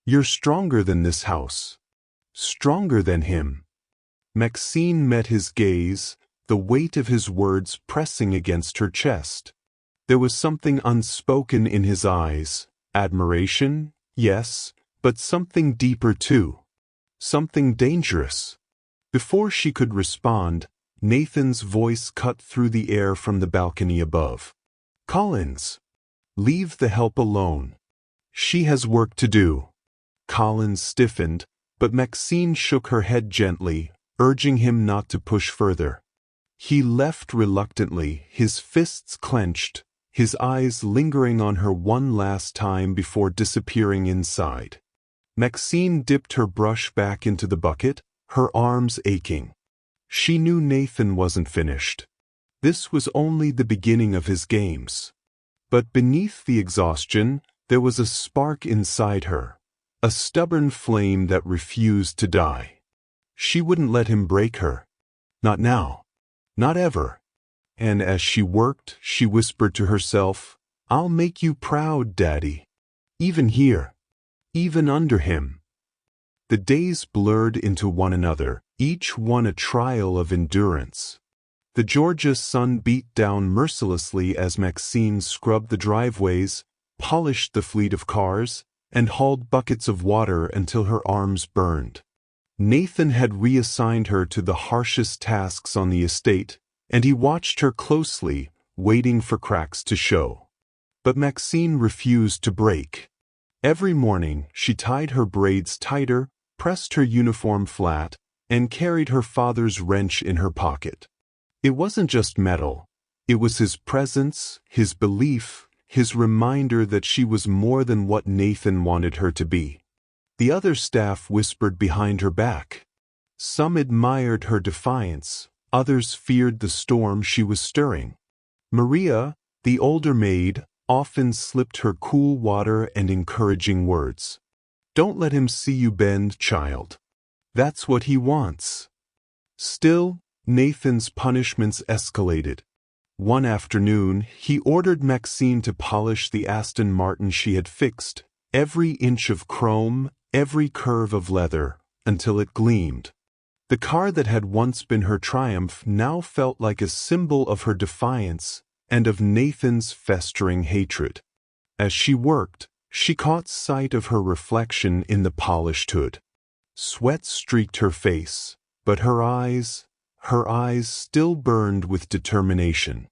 You're stronger than this house. Stronger than him. Maxine met his gaze, the weight of his words pressing against her chest. There was something unspoken in his eyes. Admiration, yes, but something deeper too. Something dangerous. Before she could respond, Nathan's voice cut through the air from the balcony above. Collins, leave the help alone. She has work to do. Collins stiffened, but Maxine shook her head gently, urging him not to push further. He left reluctantly, his fists clenched, his eyes lingering on her one last time before disappearing inside. Maxine dipped her brush back into the bucket, her arms aching. She knew Nathan wasn't finished. This was only the beginning of his games. But beneath the exhaustion, there was a spark inside her, a stubborn flame that refused to die. She wouldn't let him break her. Not now. Not ever. And as she worked, she whispered to herself, I'll make you proud, Daddy. Even here. Even under him. The days blurred into one another, each one a trial of endurance. The Georgia sun beat down mercilessly as Maxine scrubbed the driveways, polished the fleet of cars, and hauled buckets of water until her arms burned. Nathan had reassigned her to the harshest tasks on the estate, and he watched her closely, waiting for cracks to show. But Maxine refused to break. Every morning, she tied her braids tighter, pressed her uniform flat, and carried her father's wrench in her pocket. It wasn't just metal. It was his presence, his belief, his reminder that she was more than what Nathan wanted her to be. The other staff whispered behind her back. Some admired her defiance, others feared the storm she was stirring. Maria, the older maid, often slipped her cool water and encouraging words. Don't let him see you bend, child. That's what he wants. Still, Nathan's punishments escalated. One afternoon, he ordered Maxine to polish the Aston Martin she had fixed, every inch of chrome, every curve of leather, until it gleamed. The car that had once been her triumph now felt like a symbol of her defiance and of Nathan's festering hatred. As she worked, she caught sight of her reflection in the polished hood. Sweat streaked her face, but her eyes still burned with determination.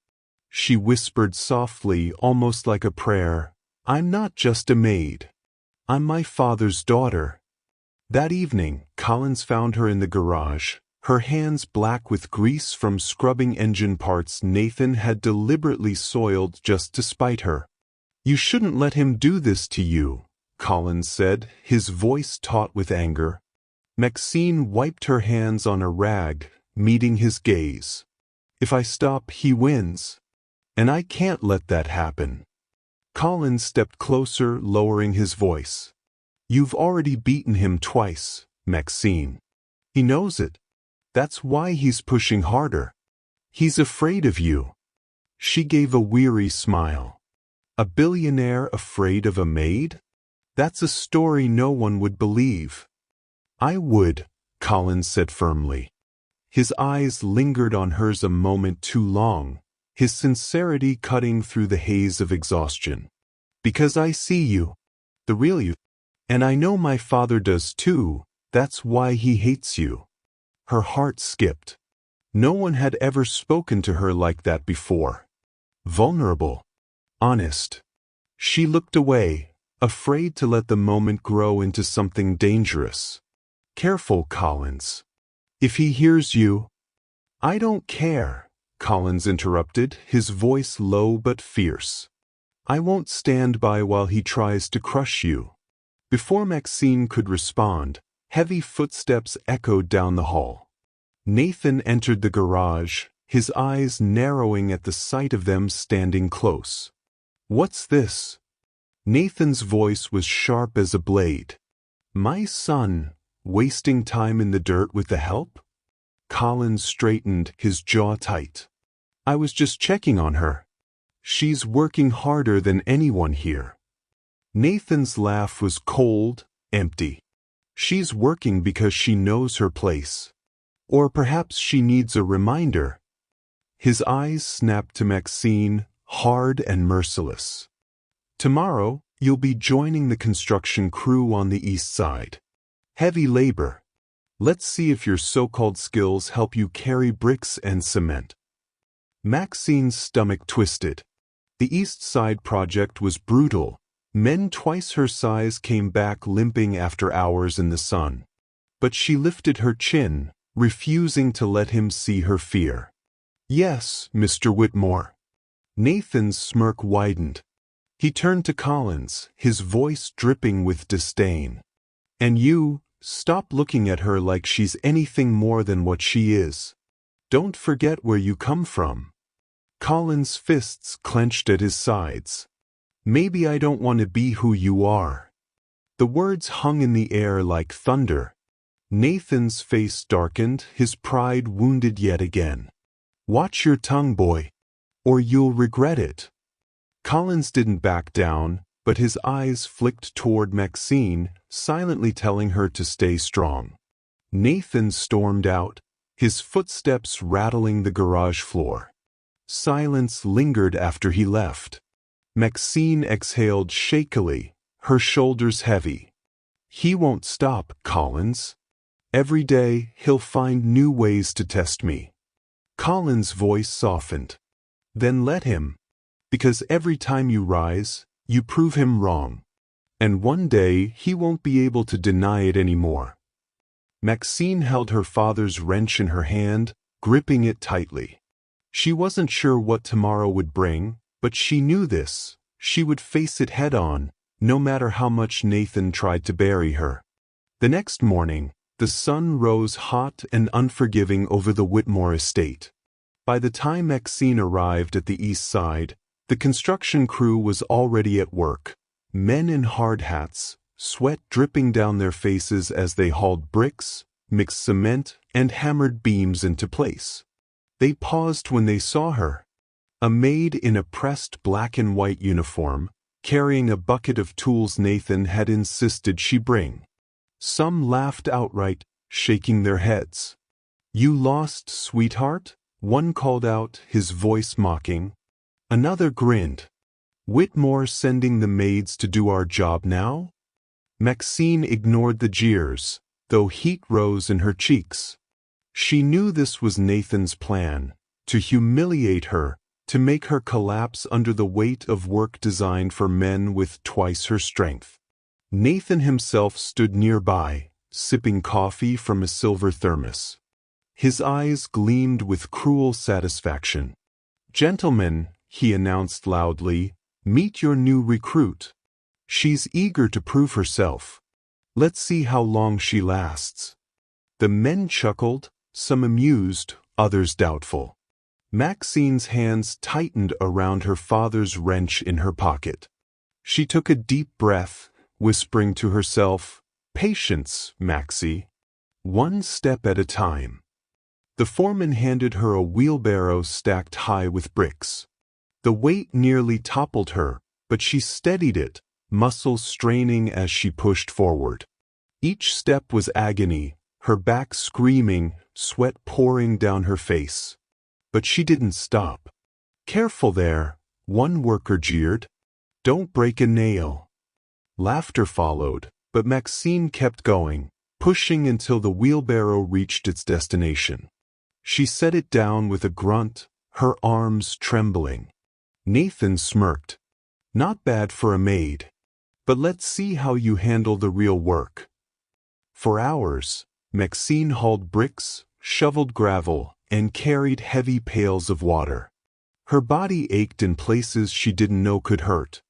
She whispered softly, almost like a prayer, I'm not just a maid. I'm my father's daughter. That evening, Collins found her in the garage, her hands black with grease from scrubbing engine parts Nathan had deliberately soiled just to spite her. You shouldn't let him do this to you, Collins said, his voice taut with anger. Maxine wiped her hands on a rag, meeting his gaze. If I stop, he wins. And I can't let that happen. Collins stepped closer, lowering his voice. You've already beaten him twice, Maxine. He knows it. That's why he's pushing harder. He's afraid of you. She gave a weary smile. A billionaire afraid of a maid? That's a story no one would believe. I would, Collins said firmly. His eyes lingered on hers a moment too long, his sincerity cutting through the haze of exhaustion. Because I see you, the real you. And I know my father does too, that's why he hates you. Her heart skipped. No one had ever spoken to her like that before. Vulnerable. Honest. She looked away, afraid to let the moment grow into something dangerous. Careful, Collins. If he hears you... I don't care, Collins interrupted, his voice low but fierce. I won't stand by while he tries to crush you. Before Maxine could respond, heavy footsteps echoed down the hall. Nathan entered the garage, his eyes narrowing at the sight of them standing close. What's this? Nathan's voice was sharp as a blade. My son, wasting time in the dirt with the help? Collins straightened, his jaw tight. I was just checking on her. She's working harder than anyone here. Nathan's laugh was cold, empty. She's working because she knows her place. Or perhaps she needs a reminder. His eyes snapped to Maxine, hard and merciless. Tomorrow, you'll be joining the construction crew on the east side. Heavy labor. Let's see if your so-called skills help you carry bricks and cement. Maxine's stomach twisted. The east side project was brutal. Men twice her size came back limping after hours in the sun. But she lifted her chin, refusing to let him see her fear. Yes, Mr. Whitmore. Nathan's smirk widened. He turned to Collins, his voice dripping with disdain. And you, stop looking at her like she's anything more than what she is. Don't forget where you come from. Collins' fists clenched at his sides. Maybe I don't want to be who you are. The words hung in the air like thunder. Nathan's face darkened, his pride wounded yet again. Watch your tongue, boy, or you'll regret it. Collins didn't back down, but his eyes flicked toward Maxine, silently telling her to stay strong. Nathan stormed out, his footsteps rattling the garage floor. Silence lingered after he left. Maxine exhaled shakily, her shoulders heavy. He won't stop, Collins. Every day, he'll find new ways to test me. Collins' voice softened. Then let him. Because every time you rise, you prove him wrong. And one day, he won't be able to deny it anymore. Maxine held her father's wrench in her hand, gripping it tightly. She wasn't sure what tomorrow would bring, but she knew this. She would face it head-on, no matter how much Nathan tried to bury her. The next morning, the sun rose hot and unforgiving over the Whitmore estate. By the time Maxine arrived at the east side, the construction crew was already at work. Men in hard hats, sweat dripping down their faces as they hauled bricks, mixed cement, and hammered beams into place. They paused when they saw her. A maid in a pressed black and white uniform, carrying a bucket of tools Nathan had insisted she bring. Some laughed outright, shaking their heads. You lost, sweetheart? One called out, his voice mocking. Another grinned. Whitmore sending the maids to do our job now? Maxine ignored the jeers, though heat rose in her cheeks. She knew this was Nathan's plan, to humiliate her, to make her collapse under the weight of work designed for men with twice her strength. Nathan himself stood nearby, sipping coffee from a silver thermos. His eyes gleamed with cruel satisfaction. Gentlemen, he announced loudly, meet your new recruit. She's eager to prove herself. Let's see how long she lasts. The men chuckled, some amused, others doubtful. Maxine's hands tightened around her father's wrench in her pocket. She took a deep breath, whispering to herself, Patience, Maxie. One step at a time. The foreman handed her a wheelbarrow stacked high with bricks. The weight nearly toppled her, but she steadied it, muscles straining as she pushed forward. Each step was agony, her back screaming, sweat pouring down her face. But she didn't stop. "Careful there," one worker jeered. "Don't break a nail." Laughter followed, but Maxine kept going, pushing until the wheelbarrow reached its destination. She set it down with a grunt, her arms trembling. Nathan smirked. "Not bad for a maid. But let's see how you handle the real work." For hours, Maxine hauled bricks, shoveled gravel, and carried heavy pails of water. Her body ached in places she didn't know could hurt.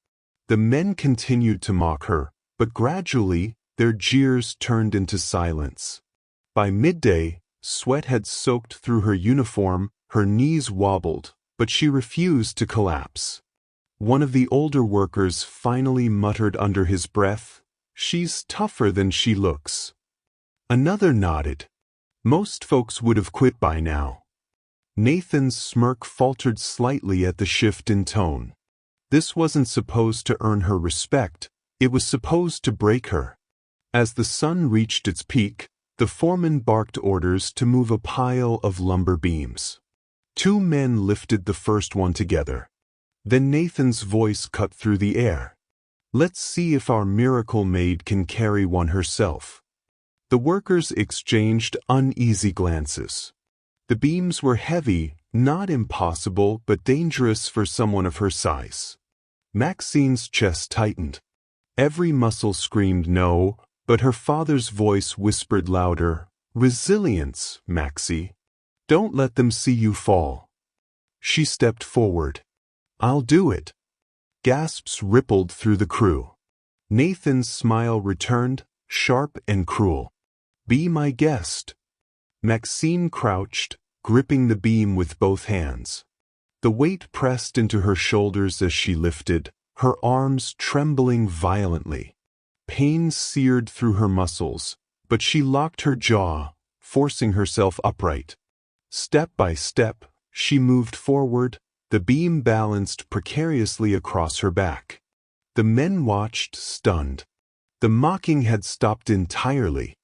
The men continued to mock her, but gradually, their jeers turned into silence. By midday, sweat had soaked through her uniform, her knees wobbled, but she refused to collapse. One of the older workers finally muttered under his breath, "She's tougher than she looks." Another nodded. Most folks would have quit by now. Nathan's smirk faltered slightly at the shift in tone. This wasn't supposed to earn her respect, it was supposed to break her. As the sun reached its peak, the foreman barked orders to move a pile of lumber beams. Two men lifted the first one together. Then Nathan's voice cut through the air. "Let's see if our miracle maid can carry one herself." The workers exchanged uneasy glances. The beams were heavy, not impossible but dangerous for someone of her size. Maxine's chest tightened. Every muscle screamed no, but her father's voice whispered louder, "Resilience, Maxie. Don't let them see you fall." She stepped forward. "I'll do it." Gasps rippled through the crew. Nathan's smile returned, sharp and cruel. "Be my guest." Maxine crouched, gripping the beam with both hands. The weight pressed into her shoulders as she lifted, her arms trembling violently. Pain seared through her muscles, but she locked her jaw, forcing herself upright. Step by step, she moved forward, the beam balanced precariously across her back. The men watched, stunned. The mocking had stopped entirely.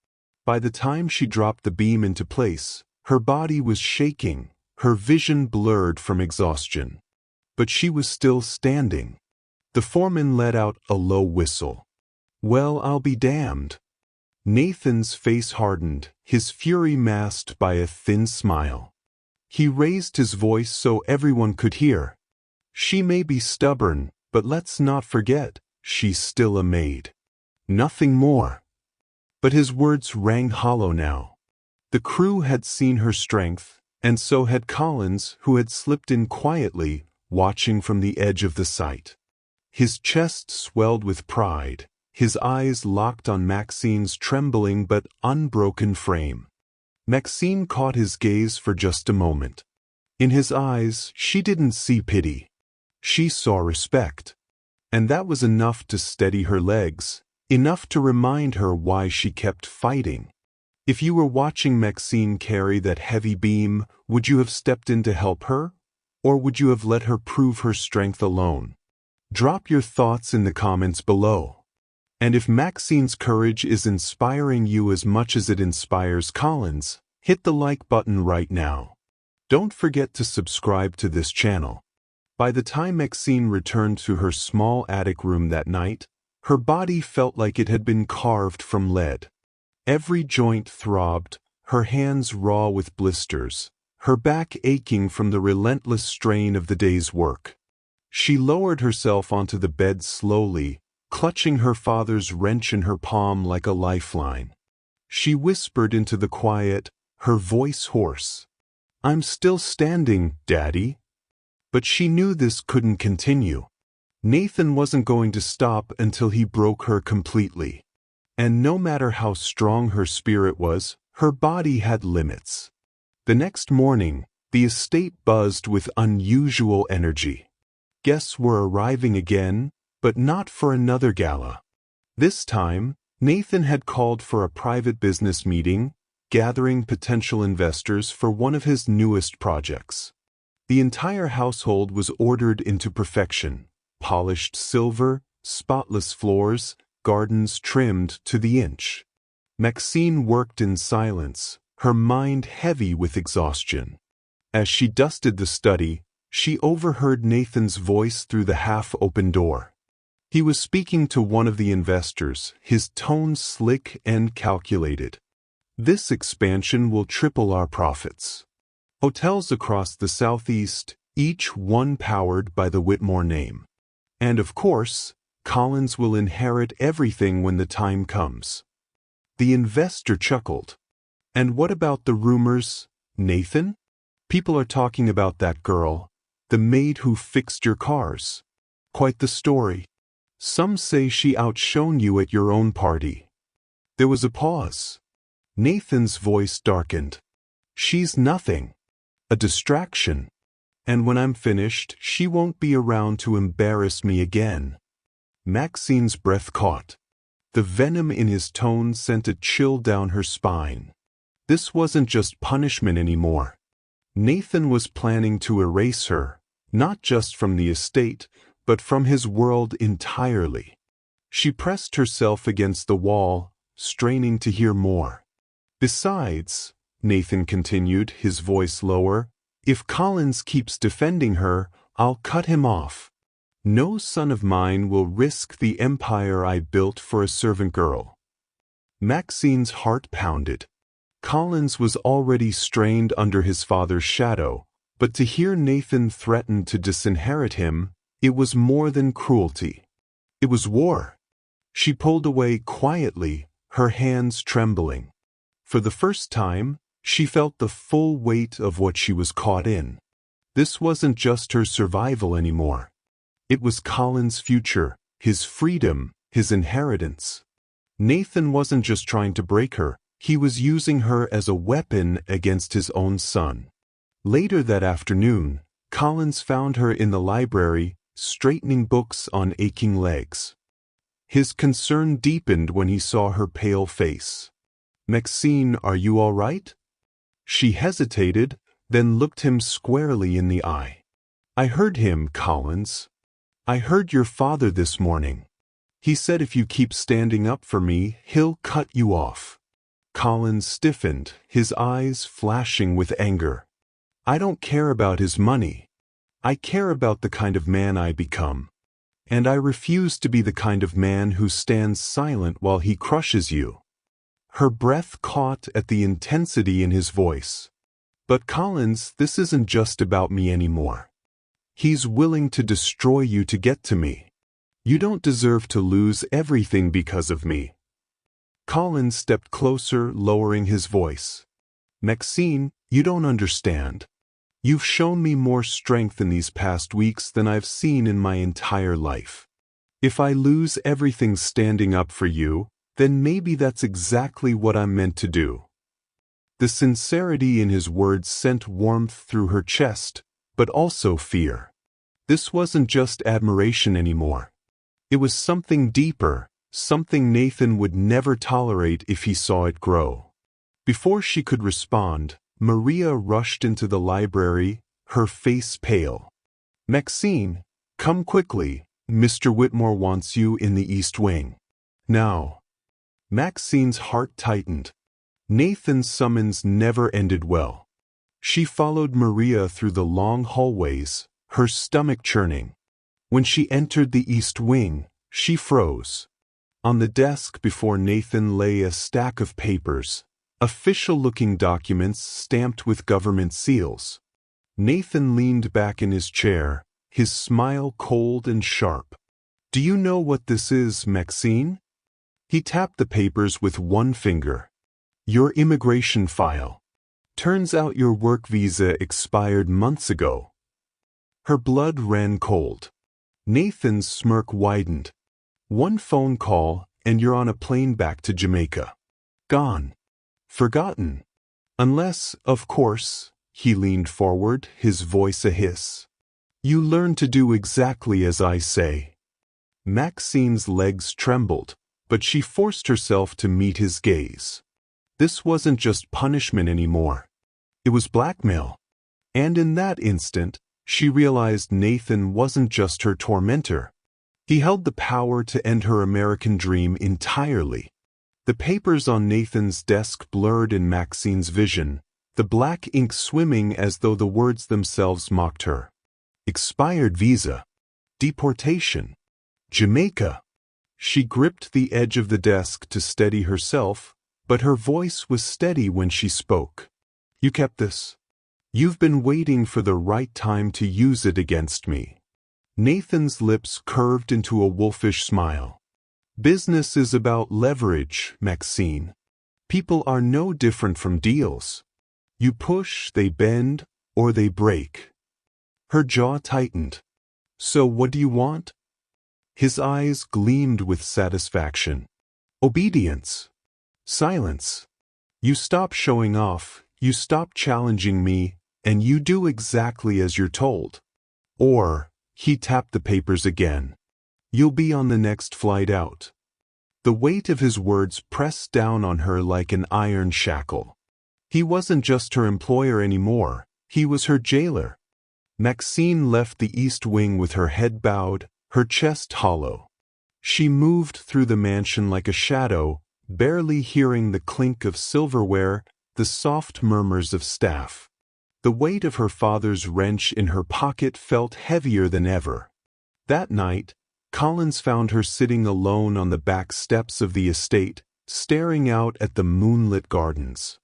By the time she dropped the beam into place, her body was shaking, her vision blurred from exhaustion. But she was still standing. The foreman let out a low whistle. "Well, I'll be damned." Nathan's face hardened, his fury masked by a thin smile. He raised his voice so everyone could hear. "She may be stubborn, but let's not forget, she's still a maid. Nothing more." But his words rang hollow now. The crew had seen her strength, and so had Collins, who had slipped in quietly, watching from the edge of the sight. His chest swelled with pride, his eyes locked on Maxine's trembling but unbroken frame. Maxine caught his gaze for just a moment. In his eyes, she didn't see pity. She saw respect. And that was enough to steady her legs, enough to remind her why she kept fighting. If you were watching Maxine carry that heavy beam, would you have stepped in to help her? Or would you have let her prove her strength alone? Drop your thoughts in the comments below. And if Maxine's courage is inspiring you as much as it inspires Collins, hit the like button right now. Don't forget to subscribe to this channel. By the time Maxine returned to her small attic room that night, her body felt like it had been carved from lead. Every joint throbbed, her hands raw with blisters, her back aching from the relentless strain of the day's work. She lowered herself onto the bed slowly, clutching her father's wrench in her palm like a lifeline. She whispered into the quiet, her voice hoarse, "I'm still standing, Daddy." But she knew this couldn't continue. Nathan wasn't going to stop until he broke her completely. And no matter how strong her spirit was, her body had limits. The next morning, the estate buzzed with unusual energy. Guests were arriving again, but not for another gala. This time, Nathan had called for a private business meeting, gathering potential investors for one of his newest projects. The entire household was ordered into perfection. polished silver, spotless floors, gardens trimmed to the inch. Maxine worked in silence, her mind heavy with exhaustion. As she dusted the study, she overheard Nathan's voice through the half-open door. He was speaking to one of the investors, his tone slick and calculated. "This expansion will triple our profits. Hotels across the Southeast, each one powered by the Whitmore name. And of course, Collins will inherit everything when the time comes." The investor chuckled. "And what about the rumors, Nathan? People are talking about that girl, the maid who fixed your cars. Quite the story. Some say she outshone you at your own party." There was a pause. Nathan's voice darkened. "She's nothing. A distraction. And when I'm finished, she won't be around to embarrass me again." Maxine's breath caught. The venom in his tone sent a chill down her spine. This wasn't just punishment anymore. Nathan was planning to erase her, not just from the estate, but from his world entirely. She pressed herself against the wall, straining to hear more. "Besides," Nathan continued, his voice lower, "if Collins keeps defending her, I'll cut him off. No son of mine will risk the empire I built for a servant girl." Maxine's heart pounded. Collins was already strained under his father's shadow, but to hear Nathan threaten to disinherit him, it was more than cruelty. It was war. She pulled away quietly, her hands trembling. For the first time, she felt the full weight of what she was caught in. This wasn't just her survival anymore. It was Collins' future, his freedom, his inheritance. Nathan wasn't just trying to break her, he was using her as a weapon against his own son. Later that afternoon, Collins found her in the library, straightening books on aching legs. His concern deepened when he saw her pale face. "Maxine, are you all right?" She hesitated, then looked him squarely in the eye. "I heard him, Collins. I heard your father this morning. He said if you keep standing up for me, he'll cut you off." Collins stiffened, his eyes flashing with anger. "I don't care about his money. I care about the kind of man I become. And I refuse to be the kind of man who stands silent while he crushes you." Her breath caught at the intensity in his voice. "But Collins, this isn't just about me anymore. He's willing to destroy you to get to me. You don't deserve to lose everything because of me." Collins stepped closer, lowering his voice. "Maxine, you don't understand. You've shown me more strength in these past weeks than I've seen in my entire life. If I lose everything standing up for you, then maybe that's exactly what I'm meant to do." The sincerity in his words sent warmth through her chest, but also fear. This wasn't just admiration anymore. It was something deeper, something Nathan would never tolerate if he saw it grow. Before she could respond, Maria rushed into the library, her face pale. "Maxine, come quickly. Mr. Whitmore wants you in the East Wing. Now." Maxine's heart tightened. Nathan's summons never ended well. She followed Maria through the long hallways, her stomach churning. When she entered the East Wing, she froze. On the desk before Nathan lay a stack of papers, official-looking documents stamped with government seals. Nathan leaned back in his chair, his smile cold and sharp. "Do you know what this is, Maxine?" He tapped the papers with one finger. "Your immigration file. Turns out your work visa expired months ago." Her blood ran cold. Nathan's smirk widened. "One phone call, and you're on a plane back to Jamaica. Gone. Forgotten. Unless, of course," he leaned forward, his voice a hiss, "you learn to do exactly as I say." Maxine's legs trembled, but she forced herself to meet his gaze. This wasn't just punishment anymore. It was blackmail. And in that instant, she realized Nathan wasn't just her tormentor. He held the power to end her American dream entirely. The papers on Nathan's desk blurred in Maxine's vision, the black ink swimming as though the words themselves mocked her. Expired visa. Deportation. Jamaica. She gripped the edge of the desk to steady herself, but her voice was steady when she spoke. You kept this. You've been waiting for the right time to use it against me. Nathan's lips curved into a wolfish smile. Business is about leverage, Maxine. People are no different from deals. You push, they bend, or they break. Her jaw tightened. So what do you want? His eyes gleamed with satisfaction. Obedience. Silence. You stop showing off, you stop challenging me, and you do exactly as you're told. Or, he tapped the papers again. You'll be on the next flight out. The weight of his words pressed down on her like an iron shackle. He wasn't just her employer anymore, he was her jailer. Maxine left the East Wing with her head bowed, her chest hollow. She moved through the mansion like a shadow, barely hearing the clink of silverware, the soft murmurs of staff. The weight of her father's wrench in her pocket felt heavier than ever. That night, Collins found her sitting alone on the back steps of the estate, staring out at the moonlit gardens.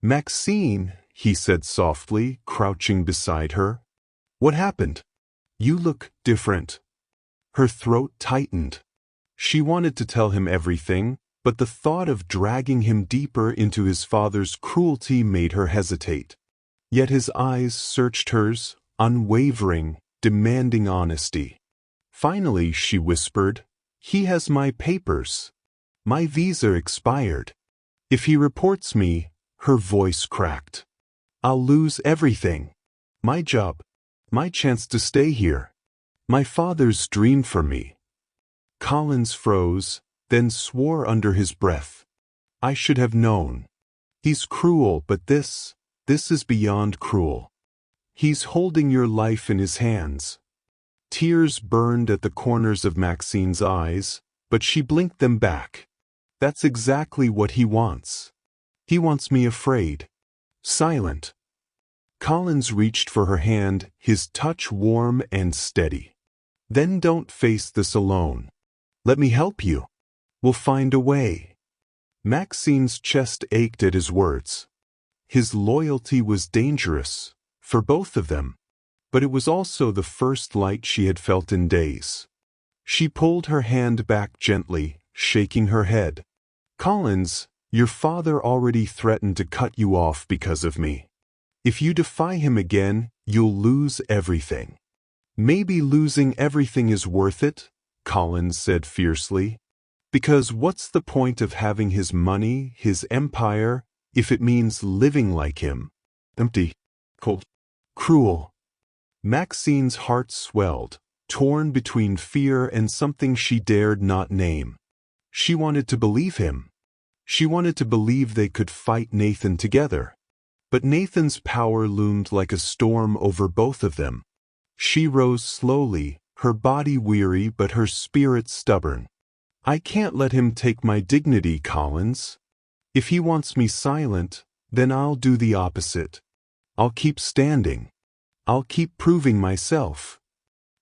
Maxine, he said softly, crouching beside her. What happened? You look different. Her throat tightened. She wanted to tell him everything, but the thought of dragging him deeper into his father's cruelty made her hesitate. Yet his eyes searched hers, unwavering, demanding honesty. Finally, she whispered, He has my papers. My visa expired. If he reports me, her voice cracked. I'll lose everything. My job. My chance to stay here. My father's dream for me. Collins froze, then swore under his breath. I should have known. He's cruel, but this is beyond cruel. He's holding your life in his hands. Tears burned at the corners of Maxine's eyes, but she blinked them back. That's exactly what he wants. He wants me afraid. Silent. Collins reached for her hand, his touch warm and steady. Then don't face this alone. Let me help you. We'll find a way. Maxine's chest ached at his words. His loyalty was dangerous, for both of them, but it was also the first light she had felt in days. She pulled her hand back gently, shaking her head. Collins, your father already threatened to cut you off because of me. If you defy him again, you'll lose everything. Maybe losing everything is worth it, Collins said fiercely. Because what's the point of having his money, his empire, if it means living like him? Empty. Cold. Cruel. Maxine's heart swelled, torn between fear and something she dared not name. She wanted to believe him. She wanted to believe they could fight Nathan together. But Nathan's power loomed like a storm over both of them. She rose slowly, her body weary but her spirit stubborn. I can't let him take my dignity, Collins. If he wants me silent, then I'll do the opposite. I'll keep standing. I'll keep proving myself.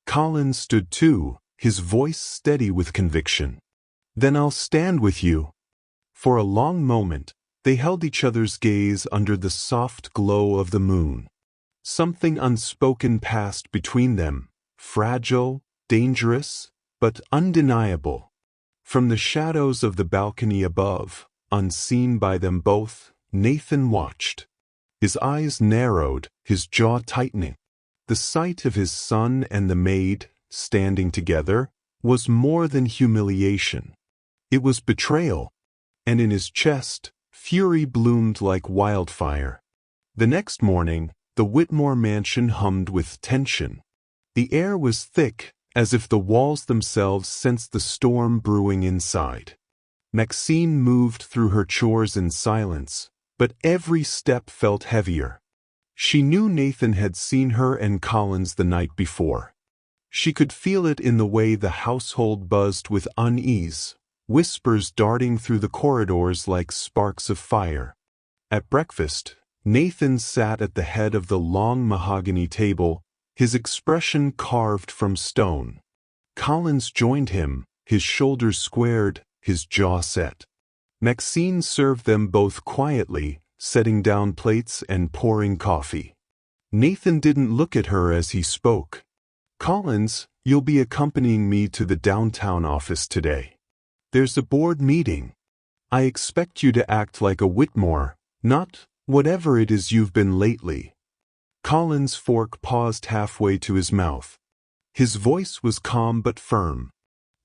Collins stood too, his voice steady with conviction. Then I'll stand with you. For a long moment, they held each other's gaze under the soft glow of the moon. Something unspoken passed between them, fragile, dangerous, but undeniable. From the shadows of the balcony above, unseen by them both, Nathan watched. His eyes narrowed, his jaw tightening. The sight of his son and the maid, standing together, was more than humiliation. It was betrayal. And in his chest, fury bloomed like wildfire. The next morning, the Whitmore mansion hummed with tension. The air was thick, as if the walls themselves sensed the storm brewing inside. Maxine moved through her chores in silence, but every step felt heavier. She knew Nathan had seen her and Collins the night before. She could feel it in the way the household buzzed with unease, whispers darting through the corridors like sparks of fire. At breakfast, Nathan sat at the head of the long mahogany table, his expression carved from stone. Collins joined him, his shoulders squared, his jaw set. Maxine served them both quietly, setting down plates and pouring coffee. Nathan didn't look at her as he spoke. "Collins, you'll be accompanying me to the downtown office today. There's a board meeting. I expect you to act like a Whitmore, not whatever it is you've been lately." Collins' fork paused halfway to his mouth. His voice was calm but firm.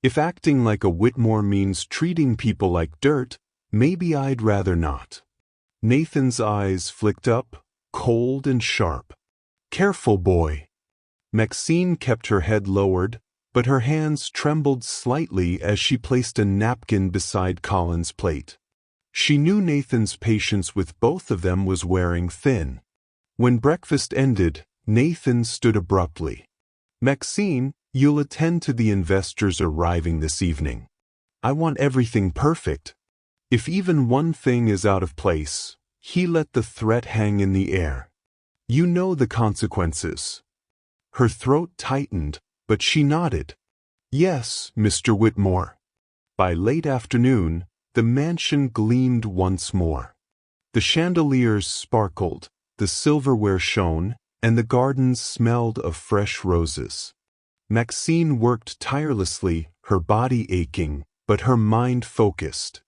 "If acting like a Whitmore means treating people like dirt, maybe I'd rather not." Nathan's eyes flicked up, cold and sharp. "Careful, boy." Maxine kept her head lowered, but her hands trembled slightly as she placed a napkin beside Collins' plate. She knew Nathan's patience with both of them was wearing thin. When breakfast ended, Nathan stood abruptly. "Maxine, you'll attend to the investors arriving this evening. I want everything perfect. If even one thing is out of place," he let the threat hang in the air. "You know the consequences." Her throat tightened, but she nodded. "Yes, Mr. Whitmore." By late afternoon, the mansion gleamed once more. The chandeliers sparkled, the silverware shone, and the gardens smelled of fresh roses. Maxine worked tirelessly, her body aching, but her mind focused.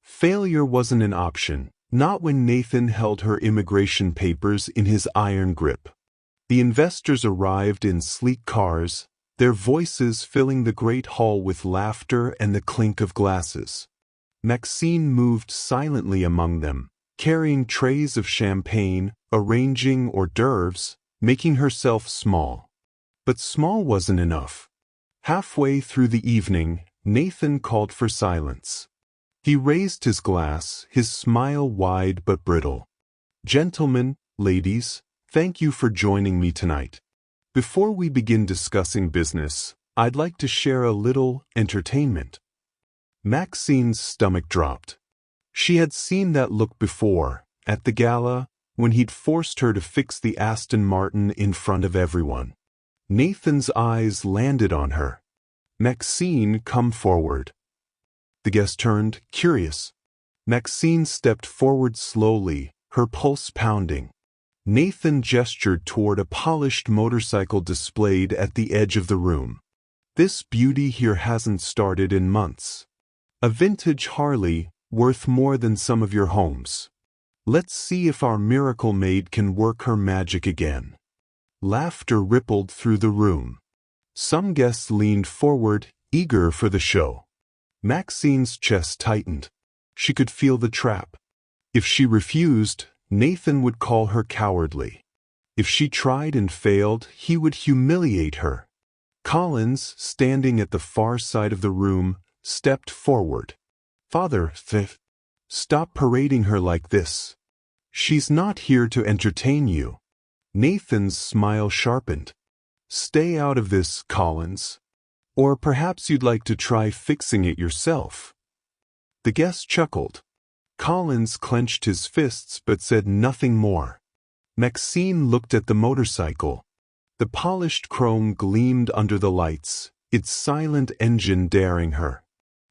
Failure wasn't an option, not when Nathan held her immigration papers in his iron grip. The investors arrived in sleek cars, their voices filling the great hall with laughter and the clink of glasses. Maxine moved silently among them, carrying trays of champagne, arranging hors d'oeuvres, making herself small. But small wasn't enough. Halfway through the evening, Nathan called for silence. He raised his glass, his smile wide but brittle. "Gentlemen, ladies, thank you for joining me tonight. Before we begin discussing business, I'd like to share a little entertainment." Maxine's stomach dropped. She had seen that look before, at the gala, when he'd forced her to fix the Aston Martin in front of everyone. Nathan's eyes landed on her. "Maxine, come forward." The guest turned, curious. Maxine stepped forward slowly, her pulse pounding. Nathan gestured toward a polished motorcycle displayed at the edge of the room. "This beauty here hasn't started in months. A vintage Harley, worth more than some of your homes. Let's see if our miracle maid can work her magic again." Laughter rippled through the room. Some guests leaned forward, eager for the show. Maxine's chest tightened. She could feel the trap. If she refused, Nathan would call her cowardly. If she tried and failed, he would humiliate her. Collins, standing at the far side of the room, stepped forward. "Father, stop parading her like this. She's not here to entertain you." Nathan's smile sharpened. "Stay out of this, Collins. Or perhaps you'd like to try fixing it yourself." The guest chuckled. Collins clenched his fists but said nothing more. Maxine looked at the motorcycle. The polished chrome gleamed under the lights, its silent engine daring her.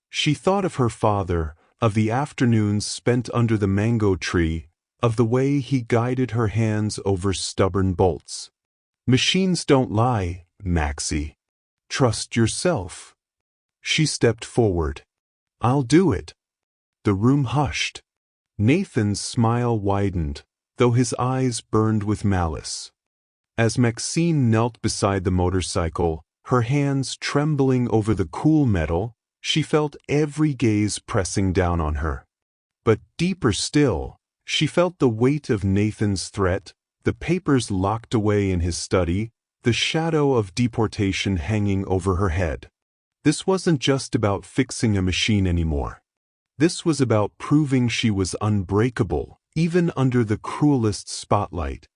She thought of her father, of the afternoons spent under the mango tree, of the way he guided her hands over stubborn bolts. "Machines don't lie, Maxie. Trust yourself." She stepped forward. "I'll do it." The room hushed. Nathan's smile widened, though his eyes burned with malice. As Maxine knelt beside the motorcycle, her hands trembling over the cool metal, she felt every gaze pressing down on her. But deeper still, she felt the weight of Nathan's threat, the papers locked away in his study, the shadow of deportation hanging over her head. This wasn't just about fixing a machine anymore. This was about proving she was unbreakable, even under the cruelest spotlight.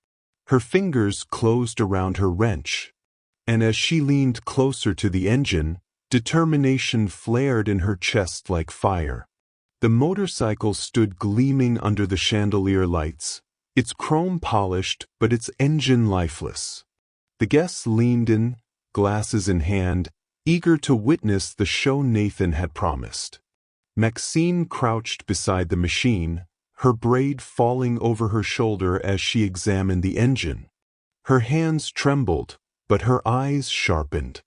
Her fingers closed around her wrench. And as she leaned closer to the engine, determination flared in her chest like fire. The motorcycle stood gleaming under the chandelier lights, its chrome polished but its engine lifeless. The guests leaned in, glasses in hand, eager to witness the show Nathan had promised. Maxine crouched beside the machine, her braid falling over her shoulder as she examined the engine. Her hands trembled, but her eyes sharpened.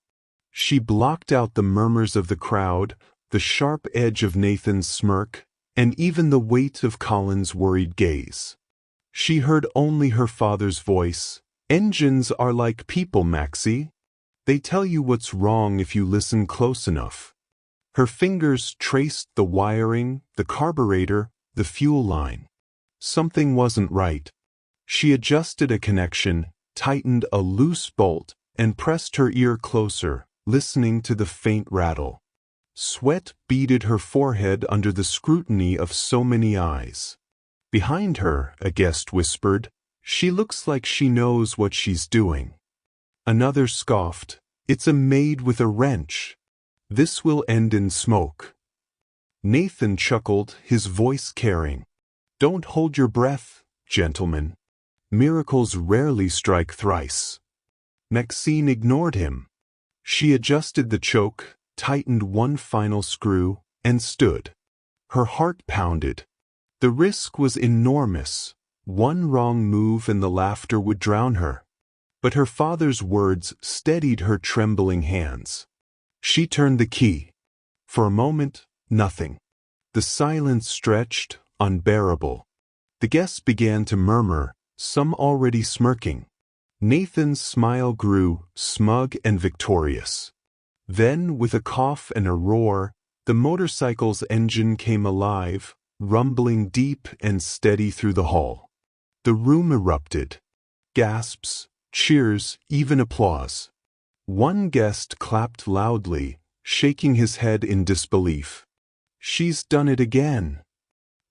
She blocked out the murmurs of the crowd, the sharp edge of Nathan's smirk, and even the weight of Colin's worried gaze. She heard only her father's voice. "Engines are like people, Maxie. They tell you what's wrong if you listen close enough." Her fingers traced the wiring, the carburetor, the fuel line. Something wasn't right. She adjusted a connection, tightened a loose bolt, and pressed her ear closer, listening to the faint rattle. Sweat beaded her forehead under the scrutiny of so many eyes. Behind her, a guest whispered, "She looks like she knows what she's doing." Another scoffed, "It's a maid with a wrench. This will end in smoke." Nathan chuckled, his voice caring. "Don't hold your breath, gentlemen. Miracles rarely strike thrice." Maxine ignored him. She adjusted the choke, tightened one final screw, and stood. Her heart pounded. The risk was enormous. One wrong move and the laughter would drown her. But her father's words steadied her trembling hands. She turned the key. For a moment, nothing. The silence stretched, unbearable. The guests began to murmur, some already smirking. Nathan's smile grew, smug and victorious. Then, with a cough and a roar, the motorcycle's engine came alive, rumbling deep and steady through the hall. The room erupted. Gasps, cheers, even applause. One guest clapped loudly, shaking his head in disbelief. "She's done it again."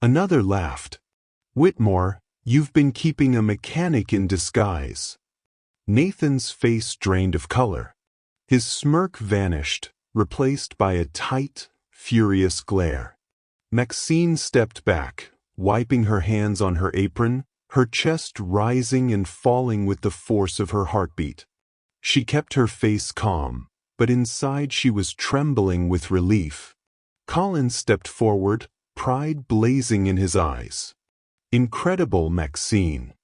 Another laughed. "Whitmore, you've been keeping a mechanic in disguise." Nathan's face drained of color. His smirk vanished, replaced by a tight, furious glare. Maxine stepped back, wiping her hands on her apron, her chest rising and falling with the force of her heartbeat. She kept her face calm, but inside she was trembling with relief. Colin stepped forward, pride blazing in his eyes. "Incredible, Maxine.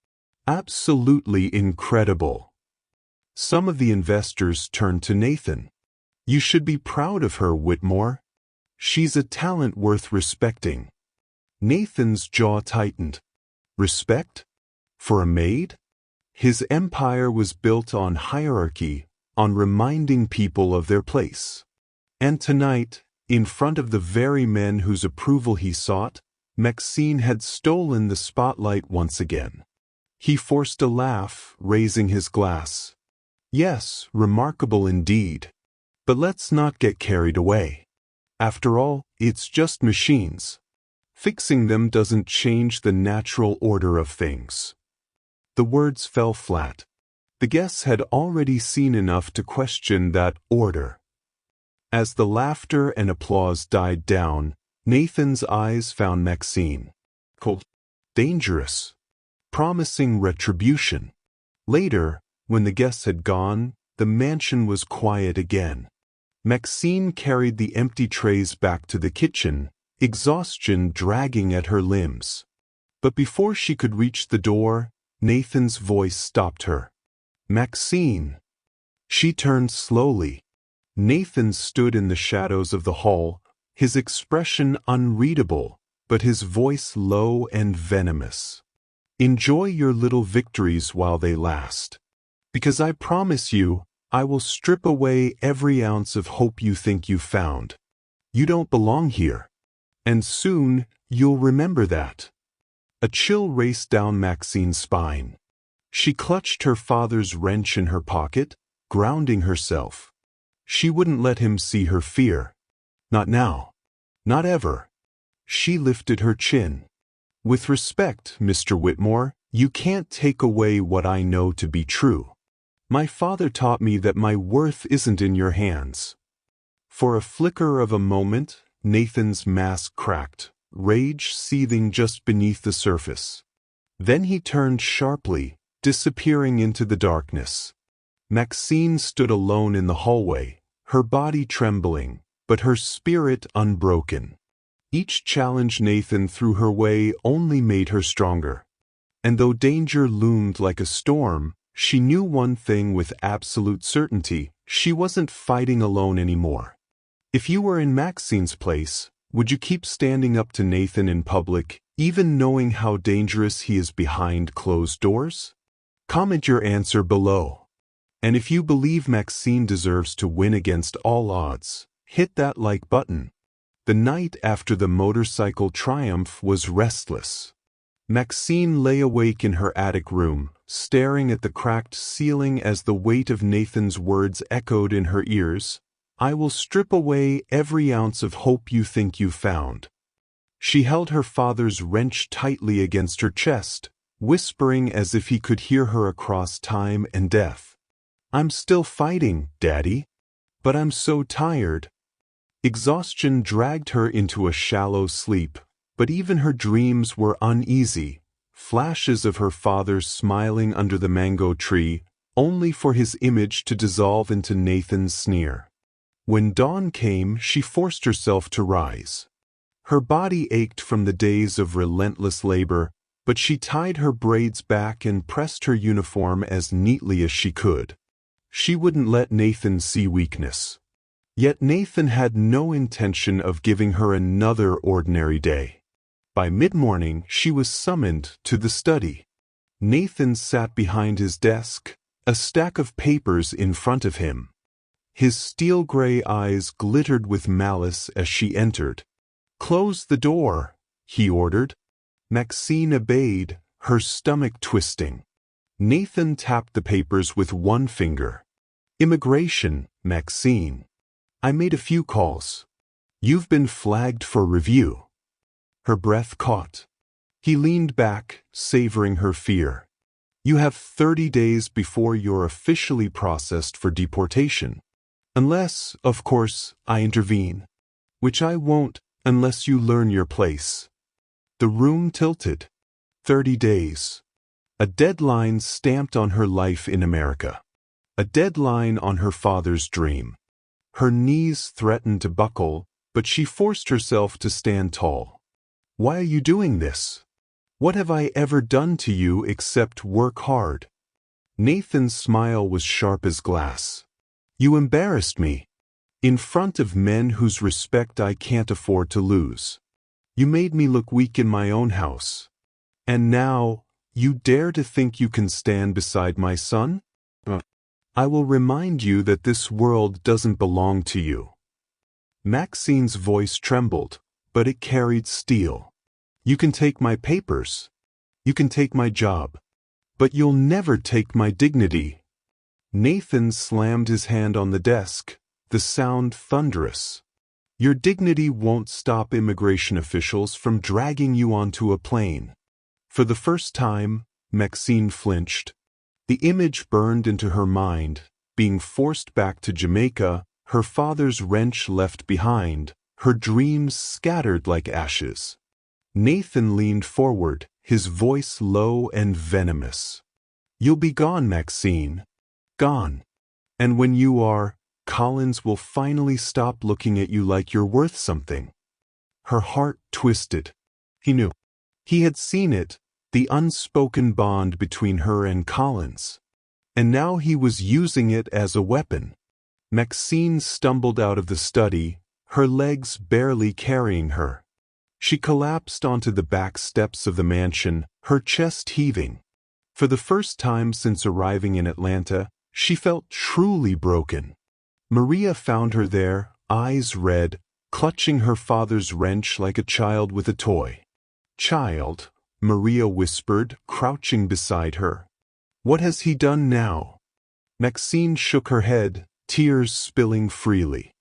Absolutely incredible." Some of the investors turned to Nathan. "You should be proud of her, Whitmore. She's a talent worth respecting." Nathan's jaw tightened. Respect? For a maid? His empire was built on hierarchy, on reminding people of their place. And tonight, in front of the very men whose approval he sought, Maxine had stolen the spotlight once again. He forced a laugh, raising his glass. "Yes, remarkable indeed. But let's not get carried away. After all, it's just machines. Fixing them doesn't change the natural order of things." The words fell flat. The guests had already seen enough to question that order. As the laughter and applause died down, Nathan's eyes found Maxine. Cold, dangerous, promising retribution. Later, when the guests had gone, the mansion was quiet again. Maxine carried the empty trays back to the kitchen, exhaustion dragging at her limbs. But before she could reach the door, Nathan's voice stopped her. "Maxine." She turned slowly. Nathan stood in the shadows of the hall, his expression unreadable, but his voice low and venomous. "Enjoy your little victories while they last. Because I promise you, I will strip away every ounce of hope you think you've found. You don't belong here. And soon, you'll remember that." A chill raced down Maxine's spine. She clutched her father's wrench in her pocket, grounding herself. She wouldn't let him see her fear. Not now. Not ever. She lifted her chin. "With respect, Mr. Whitmore, you can't take away what I know to be true. My father taught me that my worth isn't in your hands." For a flicker of a moment, Nathan's mask cracked, rage seething just beneath the surface. Then he turned sharply, disappearing into the darkness. Maxine stood alone in the hallway, her body trembling, but her spirit unbroken. Each challenge Nathan threw her way only made her stronger. And though danger loomed like a storm, she knew one thing with absolute certainty: she wasn't fighting alone anymore. If you were in Maxine's place, would you keep standing up to Nathan in public, even knowing how dangerous he is behind closed doors? Comment your answer below. And if you believe Maxine deserves to win against all odds, hit that like button. The night after the motorcycle triumph was restless. Maxine lay awake in her attic room, staring at the cracked ceiling as the weight of Nathan's words echoed in her ears. "I will strip away every ounce of hope you think you found." She held her father's wrench tightly against her chest, whispering as if he could hear her across time and death. "I'm still fighting, Daddy. But I'm so tired." Exhaustion dragged her into a shallow sleep, but even her dreams were uneasy. Flashes of her father smiling under the mango tree, only for his image to dissolve into Nathan's sneer. When dawn came, she forced herself to rise. Her body ached from the days of relentless labor, but she tied her braids back and pressed her uniform as neatly as she could. She wouldn't let Nathan see weakness. Yet Nathan had no intention of giving her another ordinary day. By mid-morning, she was summoned to the study. Nathan sat behind his desk, a stack of papers in front of him. His steel-gray eyes glittered with malice as she entered. "Close the door," he ordered. Maxine obeyed, her stomach twisting. Nathan tapped the papers with one finger. "Immigration, Maxine. I made a few calls. You've been flagged for review." Her breath caught. He leaned back, savoring her fear. "You have 30 days before you're officially processed for deportation. Unless, of course, I intervene. Which I won't unless you learn your place." The room tilted. 30 days. A deadline stamped on her life in America. A deadline on her father's dream. Her knees threatened to buckle, but she forced herself to stand tall. "Why are you doing this? What have I ever done to you except work hard?" Nathan's smile was sharp as glass. "You embarrassed me. In front of men whose respect I can't afford to lose. You made me look weak in my own house. And now, you dare to think you can stand beside my son? I will remind you that this world doesn't belong to you." Maxine's voice trembled, but it carried steel. "You can take my papers. You can take my job. But you'll never take my dignity." Nathan slammed his hand on the desk, the sound thunderous. "Your dignity won't stop immigration officials from dragging you onto a plane." For the first time, Maxine flinched. The image burned into her mind, being forced back to Jamaica, her father's wrench left behind, her dreams scattered like ashes. Nathan leaned forward, his voice low and venomous. "You'll be gone, Maxine. Gone. And when you are, Collins will finally stop looking at you like you're worth something." Her heart twisted. He knew. He had seen it, the unspoken bond between her and Collins. And now he was using it as a weapon. Maxine stumbled out of the study, her legs barely carrying her. She collapsed onto the back steps of the mansion, her chest heaving. For the first time since arriving in Atlanta, she felt truly broken. Maria found her there, eyes red, clutching her father's wrench like a child with a toy. "Child," Maria whispered, crouching beside her. "What has he done now?" Maxine shook her head, tears spilling freely.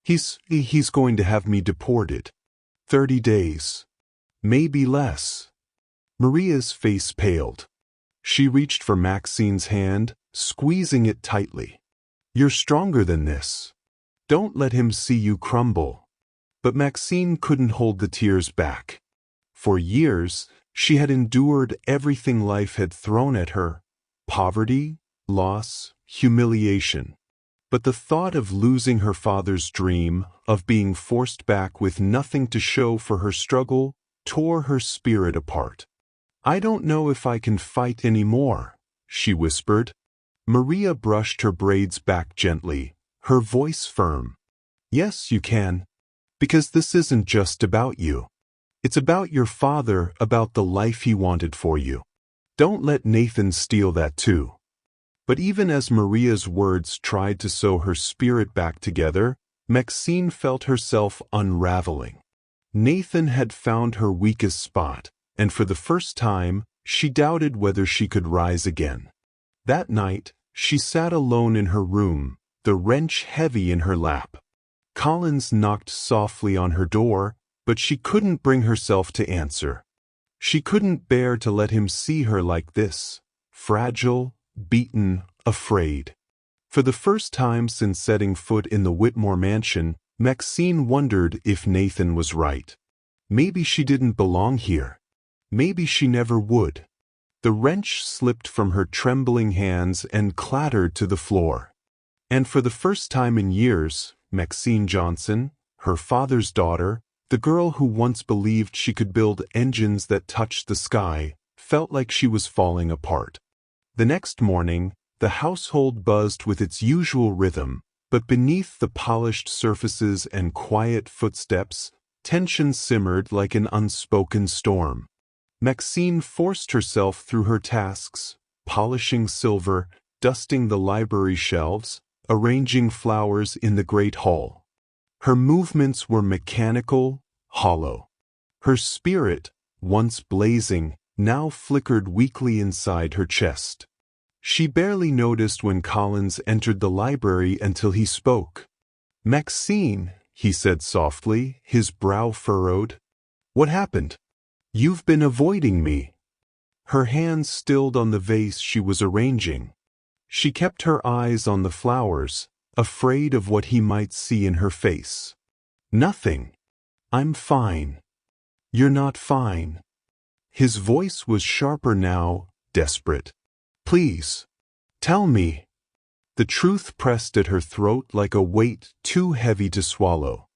He's going to have me deported. 30 days. Maybe less." Maria's face paled. She reached for Maxine's hand, squeezing it tightly. "You're stronger than this. Don't let him see you crumble." But Maxine couldn't hold the tears back. For years, she had endured everything life had thrown at her: poverty, loss, humiliation. But the thought of losing her father's dream, of being forced back with nothing to show for her struggle, tore her spirit apart. "I don't know if I can fight anymore," she whispered. Maria brushed her braids back gently, her voice firm. "Yes, you can. Because this isn't just about you. It's about your father, about the life he wanted for you. Don't let Nathan steal that too." But even as Maria's words tried to sew her spirit back together, Maxine felt herself unraveling. Nathan had found her weakest spot, and for the first time, she doubted whether she could rise again. That night, she sat alone in her room, the wrench heavy in her lap. Collins knocked softly on her door, but she couldn't bring herself to answer. She couldn't bear to let him see her like this, fragile, beaten, afraid. For the first time since setting foot in the Whitmore mansion, Maxine wondered if Nathan was right. Maybe she didn't belong here. Maybe she never would. The wrench slipped from her trembling hands and clattered to the floor. And for the first time in years, Maxine Johnson, her father's daughter, the girl who once believed she could build engines that touched the sky, felt like she was falling apart. The next morning, the household buzzed with its usual rhythm, but beneath the polished surfaces and quiet footsteps, tension simmered like an unspoken storm. Maxine forced herself through her tasks, polishing silver, dusting the library shelves, arranging flowers in the great hall. Her movements were mechanical, hollow. Her spirit, once blazing, now flickered weakly inside her chest. She barely noticed when Collins entered the library until he spoke. "Maxine," he said softly, his brow furrowed. "What happened? You've been avoiding me." Her hands stilled on the vase she was arranging. She kept her eyes on the flowers, afraid of what he might see in her face. "Nothing. I'm fine." "You're not fine." His voice was sharper now, desperate. "Please, tell me." The truth pressed at her throat like a weight too heavy to swallow.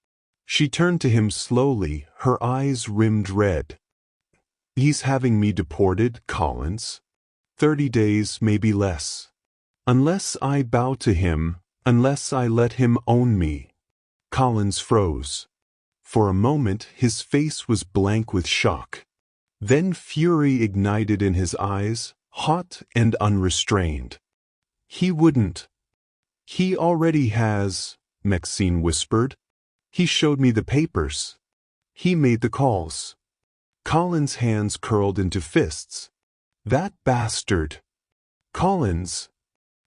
She turned to him slowly, her eyes rimmed red. "He's having me deported, Collins. 30 days, maybe less. Unless I bow to him, unless I let him own me." Collins froze. For a moment his face was blank with shock. Then fury ignited in his eyes, hot and unrestrained. "He wouldn't." "He already has," Maxine whispered. "He showed me the papers. He made the calls." Collins' hands curled into fists. "That bastard." "Collins."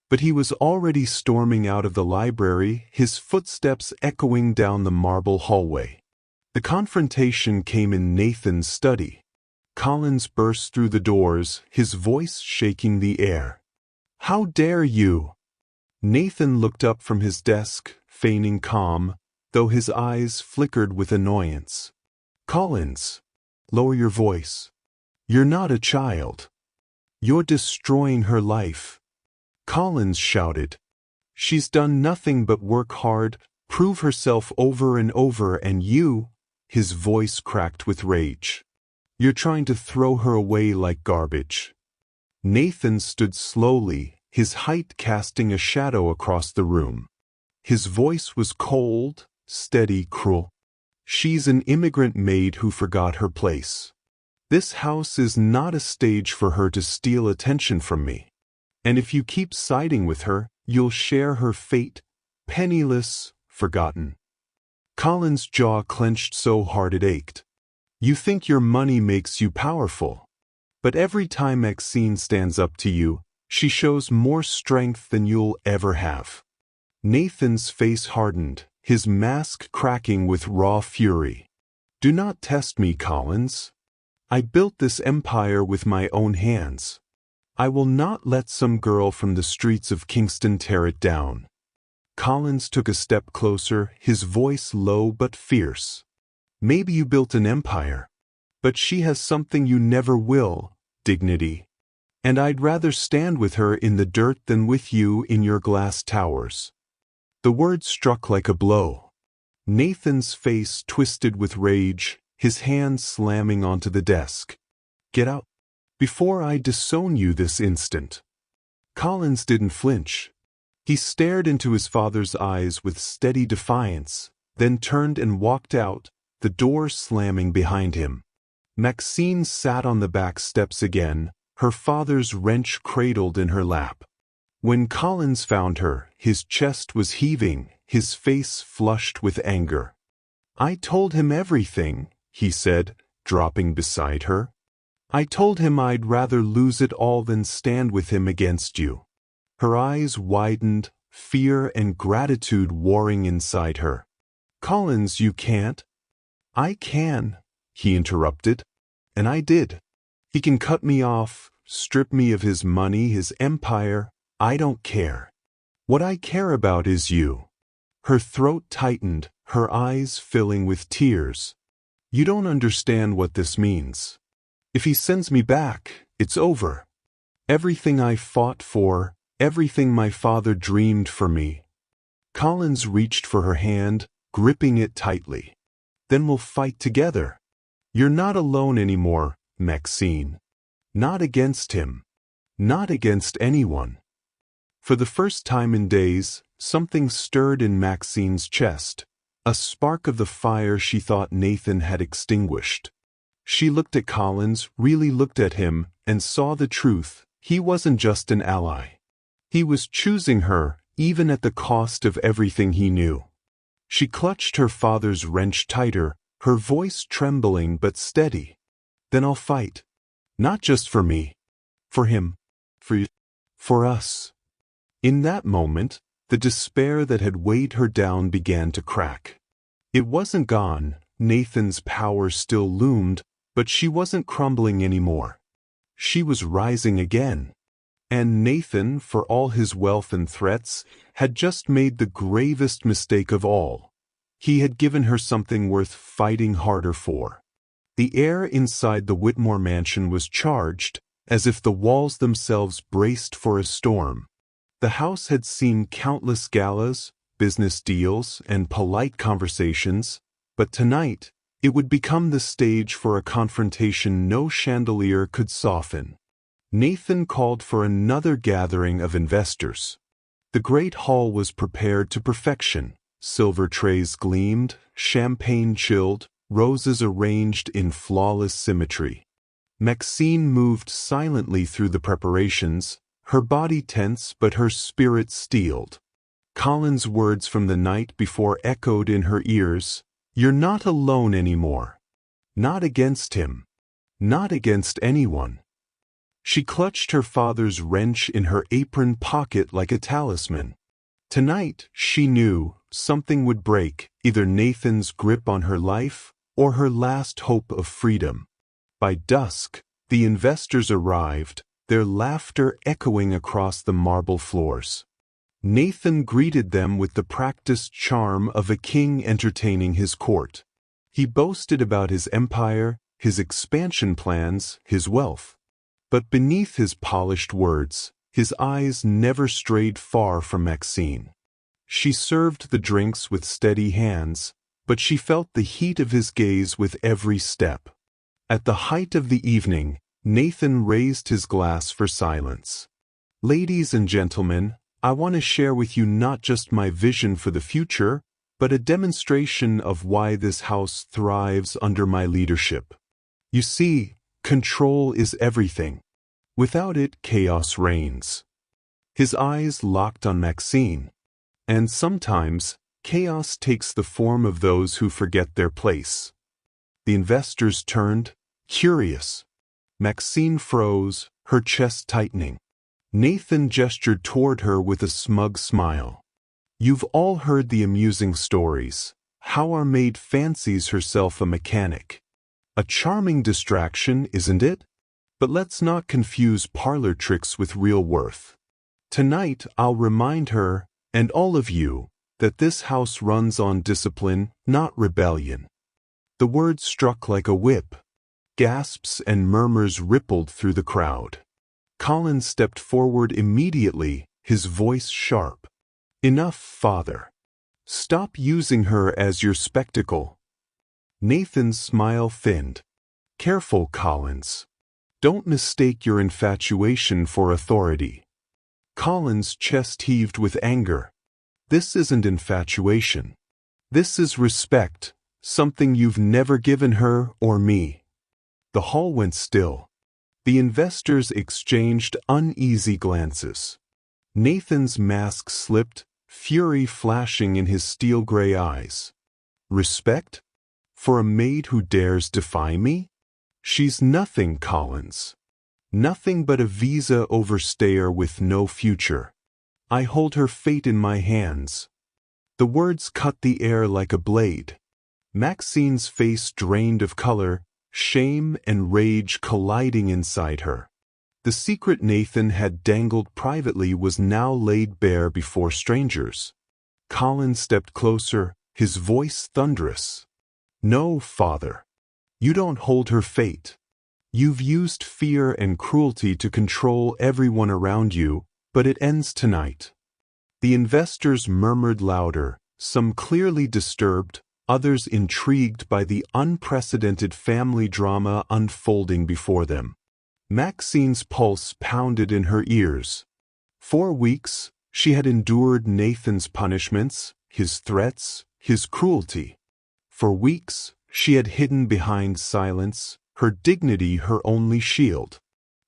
But he was already storming out of the library, his footsteps echoing down the marble hallway. The confrontation came in Nathan's study. Collins burst through the doors, his voice shaking the air. "How dare you!" Nathan looked up from his desk, feigning calm, though his eyes flickered with annoyance. "Collins, lower your voice. You're not a child. You're destroying her life." Collins shouted. "She's done nothing but work hard, prove herself over and over, and you—" His voice cracked with rage. "You're trying to throw her away like garbage." Nathan stood slowly, his height casting a shadow across the room. His voice was cold, steady, cruel. "She's an immigrant maid who forgot her place. This house is not a stage for her to steal attention from me. And if you keep siding with her, you'll share her fate, penniless, forgotten." Collins' jaw clenched so hard it ached. "You think your money makes you powerful. But every time Maxine stands up to you, she shows more strength than you'll ever have." Nathan's face hardened, his mask cracking with raw fury. "Do not test me, Collins. I built this empire with my own hands. I will not let some girl from the streets of Kingston tear it down. Collins took a step closer, his voice low but fierce. Maybe you built an empire, but she has something you never will, dignity. And I'd rather stand with her in the dirt than with you in your glass towers. The words struck like a blow. Nathan's face twisted with rage, his hand slamming onto the desk. Get out, before I disown you this instant. Collins didn't flinch. He stared into his father's eyes with steady defiance, then turned and walked out, the door slamming behind him. Maxine sat on the back steps again, her father's wrench cradled in her lap. When Collins found her, his chest was heaving, his face flushed with anger. I told him everything, he said, dropping beside her. I told him I'd rather lose it all than stand with him against you. Her eyes widened, fear and gratitude warring inside her. Collins, you can't. I can, he interrupted. And I did. He can cut me off, strip me of his money, his empire. I don't care. What I care about is you. Her throat tightened, her eyes filling with tears. You don't understand what this means. If he sends me back, it's over. Everything I fought for, everything my father dreamed for me. Collins reached for her hand, gripping it tightly. Then we'll fight together. You're not alone anymore, Maxine. Not against him. Not against anyone. For the first time in days, something stirred in Maxine's chest, a spark of the fire she thought Nathan had extinguished. She looked at Collins, really looked at him, and saw the truth. He wasn't just an ally. He was choosing her, even at the cost of everything he knew. She clutched her father's wrench tighter, her voice trembling but steady. Then I'll fight. Not just for me. For him. For you. For us. In that moment, the despair that had weighed her down began to crack. It wasn't gone, Nathan's power still loomed, but she wasn't crumbling anymore. She was rising again. And Nathan, for all his wealth and threats, had just made the gravest mistake of all. He had given her something worth fighting harder for. The air inside the Whitmore mansion was charged, as if the walls themselves braced for a storm. The house had seen countless galas, business deals, and polite conversations, but tonight, it would become the stage for a confrontation no chandelier could soften. Nathan called for another gathering of investors. The great hall was prepared to perfection. Silver trays gleamed, champagne chilled, roses arranged in flawless symmetry. Maxine moved silently through the preparations, her body tense but her spirit steeled. Collins' words from the night before echoed in her ears. You're not alone anymore. Not against him. Not against anyone. She clutched her father's wrench in her apron pocket like a talisman. Tonight, she knew, something would break, either Nathan's grip on her life, or her last hope of freedom. By dusk, the investors arrived, their laughter echoing across the marble floors. Nathan greeted them with the practiced charm of a king entertaining his court. He boasted about his empire, his expansion plans, his wealth. But beneath his polished words, his eyes never strayed far from Maxine. She served the drinks with steady hands, but she felt the heat of his gaze with every step. At the height of the evening, Nathan raised his glass for silence. Ladies and gentlemen, I want to share with you not just my vision for the future, but a demonstration of why this house thrives under my leadership. You see, control is everything. Without it, chaos reigns. His eyes locked on Maxine. And sometimes, chaos takes the form of those who forget their place. The investors turned, curious. Maxine froze, her chest tightening. Nathan gestured toward her with a smug smile. You've all heard the amusing stories. How our maid fancies herself a mechanic. A charming distraction, isn't it? But let's not confuse parlor tricks with real worth. Tonight I'll remind her, and all of you, that this house runs on discipline, not rebellion. The words struck like a whip. Gasps and murmurs rippled through the crowd. Collins stepped forward immediately, his voice sharp. Enough, father. Stop using her as your spectacle. Nathan's smile thinned. Careful, Collins. Don't mistake your infatuation for authority. Collins' chest heaved with anger. This isn't infatuation. This is respect, something you've never given her or me. The hall went still. The investors exchanged uneasy glances. Nathan's mask slipped, fury flashing in his steel-gray eyes. Respect? For a maid who dares defy me? She's nothing, Collins. Nothing but a visa overstayer with no future. I hold her fate in my hands. The words cut the air like a blade. Maxine's face drained of color, shame and rage colliding inside her. The secret Nathan had dangled privately was now laid bare before strangers. Collins stepped closer, his voice thunderous. No, father. You don't hold her fate. You've used fear and cruelty to control everyone around you, but it ends tonight. The investors murmured louder, some clearly disturbed, others intrigued by the unprecedented family drama unfolding before them. Maxine's pulse pounded in her ears. 4 weeks, she had endured Nathan's punishments, his threats, his cruelty. For weeks, she had hidden behind silence, her dignity her only shield.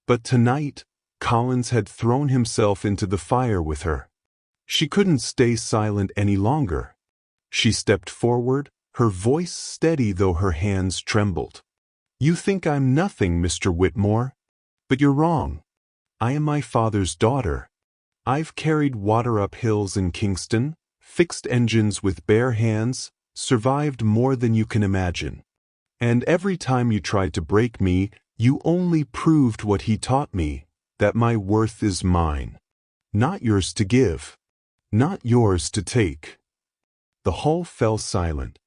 But tonight, Collins had thrown himself into the fire with her. She couldn't stay silent any longer. She stepped forward, her voice steady though her hands trembled. You think I'm nothing, Mr. Whitmore? But you're wrong. I am my father's daughter. I've carried water up hills in Kingston, fixed engines with bare hands, survived more than you can imagine. And every time you tried to break me, you only proved what he taught me, that my worth is mine. Not yours to give. Not yours to take. The hall fell silent.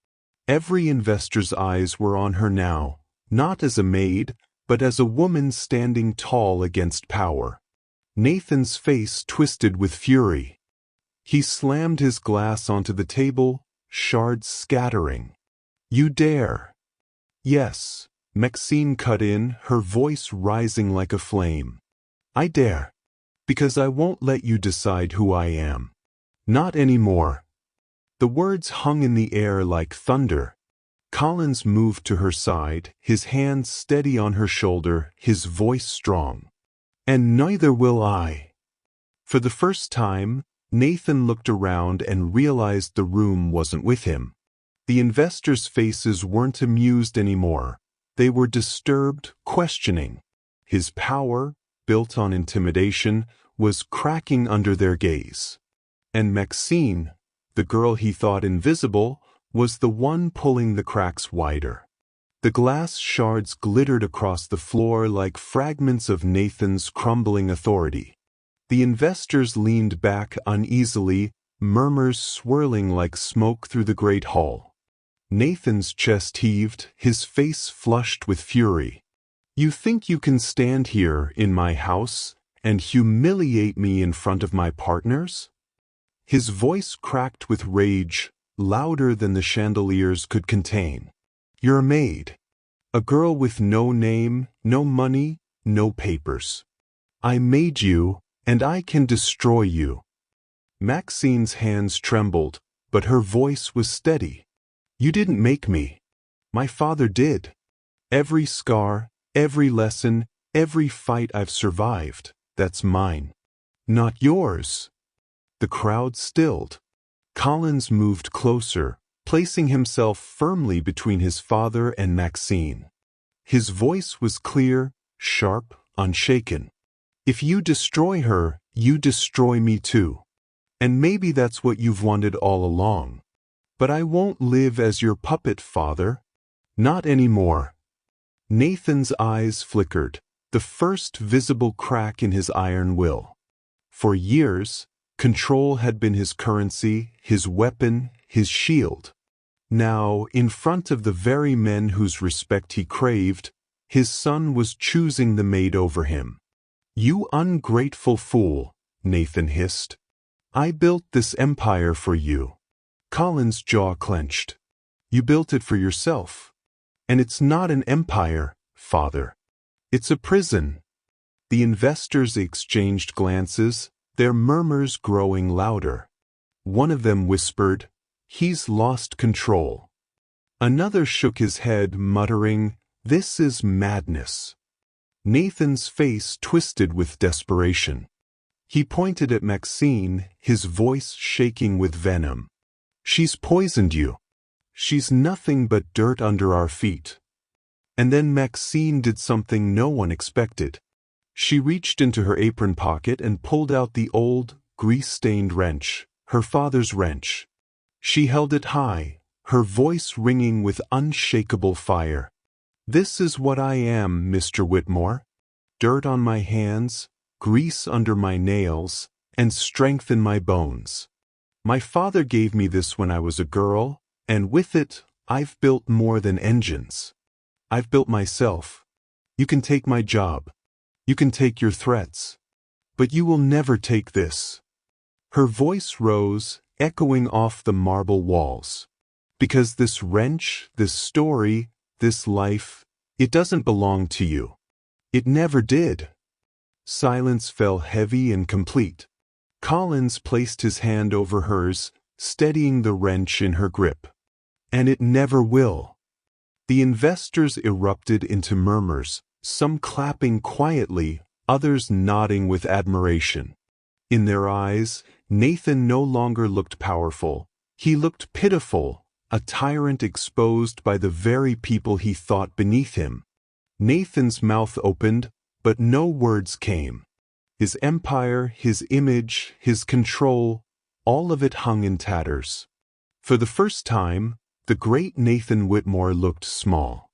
Every investor's eyes were on her now, not as a maid, but as a woman standing tall against power. Nathan's face twisted with fury. He slammed his glass onto the table, shards scattering. You dare. Yes, Maxine cut in, her voice rising like a flame. I dare. Because I won't let you decide who I am. Not anymore. The words hung in the air like thunder. Collins moved to her side, his hand steady on her shoulder, his voice strong. And neither will I. For the first time, Nathan looked around and realized the room wasn't with him. The investors' faces weren't amused anymore. They were disturbed, questioning. His power, built on intimidation, was cracking under their gaze. And Maxine, the girl he thought invisible, was the one pulling the cracks wider. The glass shards glittered across the floor like fragments of Nathan's crumbling authority. The investors leaned back uneasily, murmurs swirling like smoke through the great hall. Nathan's chest heaved, his face flushed with fury. You think you can stand here in my house and humiliate me in front of my partners? His voice cracked with rage, louder than the chandeliers could contain. You're a maid. A girl with no name, no money, no papers. I made you, and I can destroy you. Maxine's hands trembled, but her voice was steady. You didn't make me. My father did. Every scar, every lesson, every fight I've survived, that's mine. Not yours. The crowd stilled. Collins moved closer, placing himself firmly between his father and Maxine. His voice was clear, sharp, unshaken. If you destroy her, you destroy me too. And maybe that's what you've wanted all along. But I won't live as your puppet, father. Not anymore. Nathan's eyes flickered. the first visible crack in his iron will. For years, control had been his currency, his weapon, his shield. Now, in front of the very men whose respect he craved, his son was choosing the maid over him. "You ungrateful fool," Nathan hissed. "I built this empire for you." Colin's jaw clenched. "You built it for yourself. And it's not an empire, father. It's a prison." The investors exchanged glances, their murmurs growing louder. One of them whispered, "He's lost control." Another shook his head, muttering, "This is madness." Nathan's face twisted with desperation. He pointed at Maxine, his voice shaking with venom. "She's poisoned you. She's nothing but dirt under our feet." And then Maxine did something no one expected. She reached into her apron pocket and pulled out the old, grease-stained wrench, her father's wrench. She held it high, her voice ringing with unshakable fire. "This is what I am, Mr. Whitmore. Dirt on my hands, grease under my nails, and strength in my bones. My father gave me this when I was a girl, and with it, I've built more than engines. I've built myself. You can take my job. You can take your threats. But you will never take this." Her voice rose, echoing off the marble walls. "Because this wrench, this story, this life, it doesn't belong to you. It never did." Silence fell heavy and complete. Collins placed his hand over hers, steadying the wrench in her grip. "And it never will." The investors erupted into murmurs, some clapping quietly, others nodding with admiration. In their eyes, Nathan no longer looked powerful. He looked pitiful, a tyrant exposed by the very people he thought beneath him. Nathan's mouth opened, but no words came. His empire, his image, his control, all of it hung in tatters. For the first time, the great Nathan Whitmore looked small.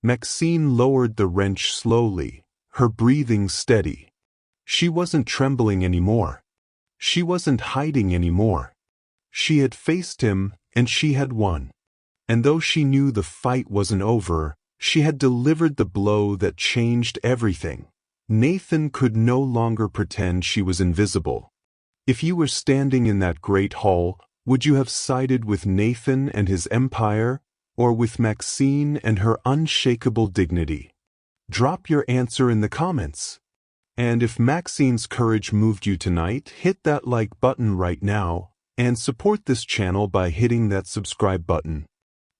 Maxine lowered the wrench slowly, her breathing steady. She wasn't trembling anymore. She wasn't hiding anymore. She had faced him, and she had won. And though she knew the fight wasn't over, she had delivered the blow that changed everything. Nathan could no longer pretend she was invisible. If you were standing in that great hall, would you have sided with Nathan and his empire, or with Maxine and her unshakable dignity? Drop your answer in the comments. And if Maxine's courage moved you tonight, hit that like button right now, and support this channel by hitting that subscribe button.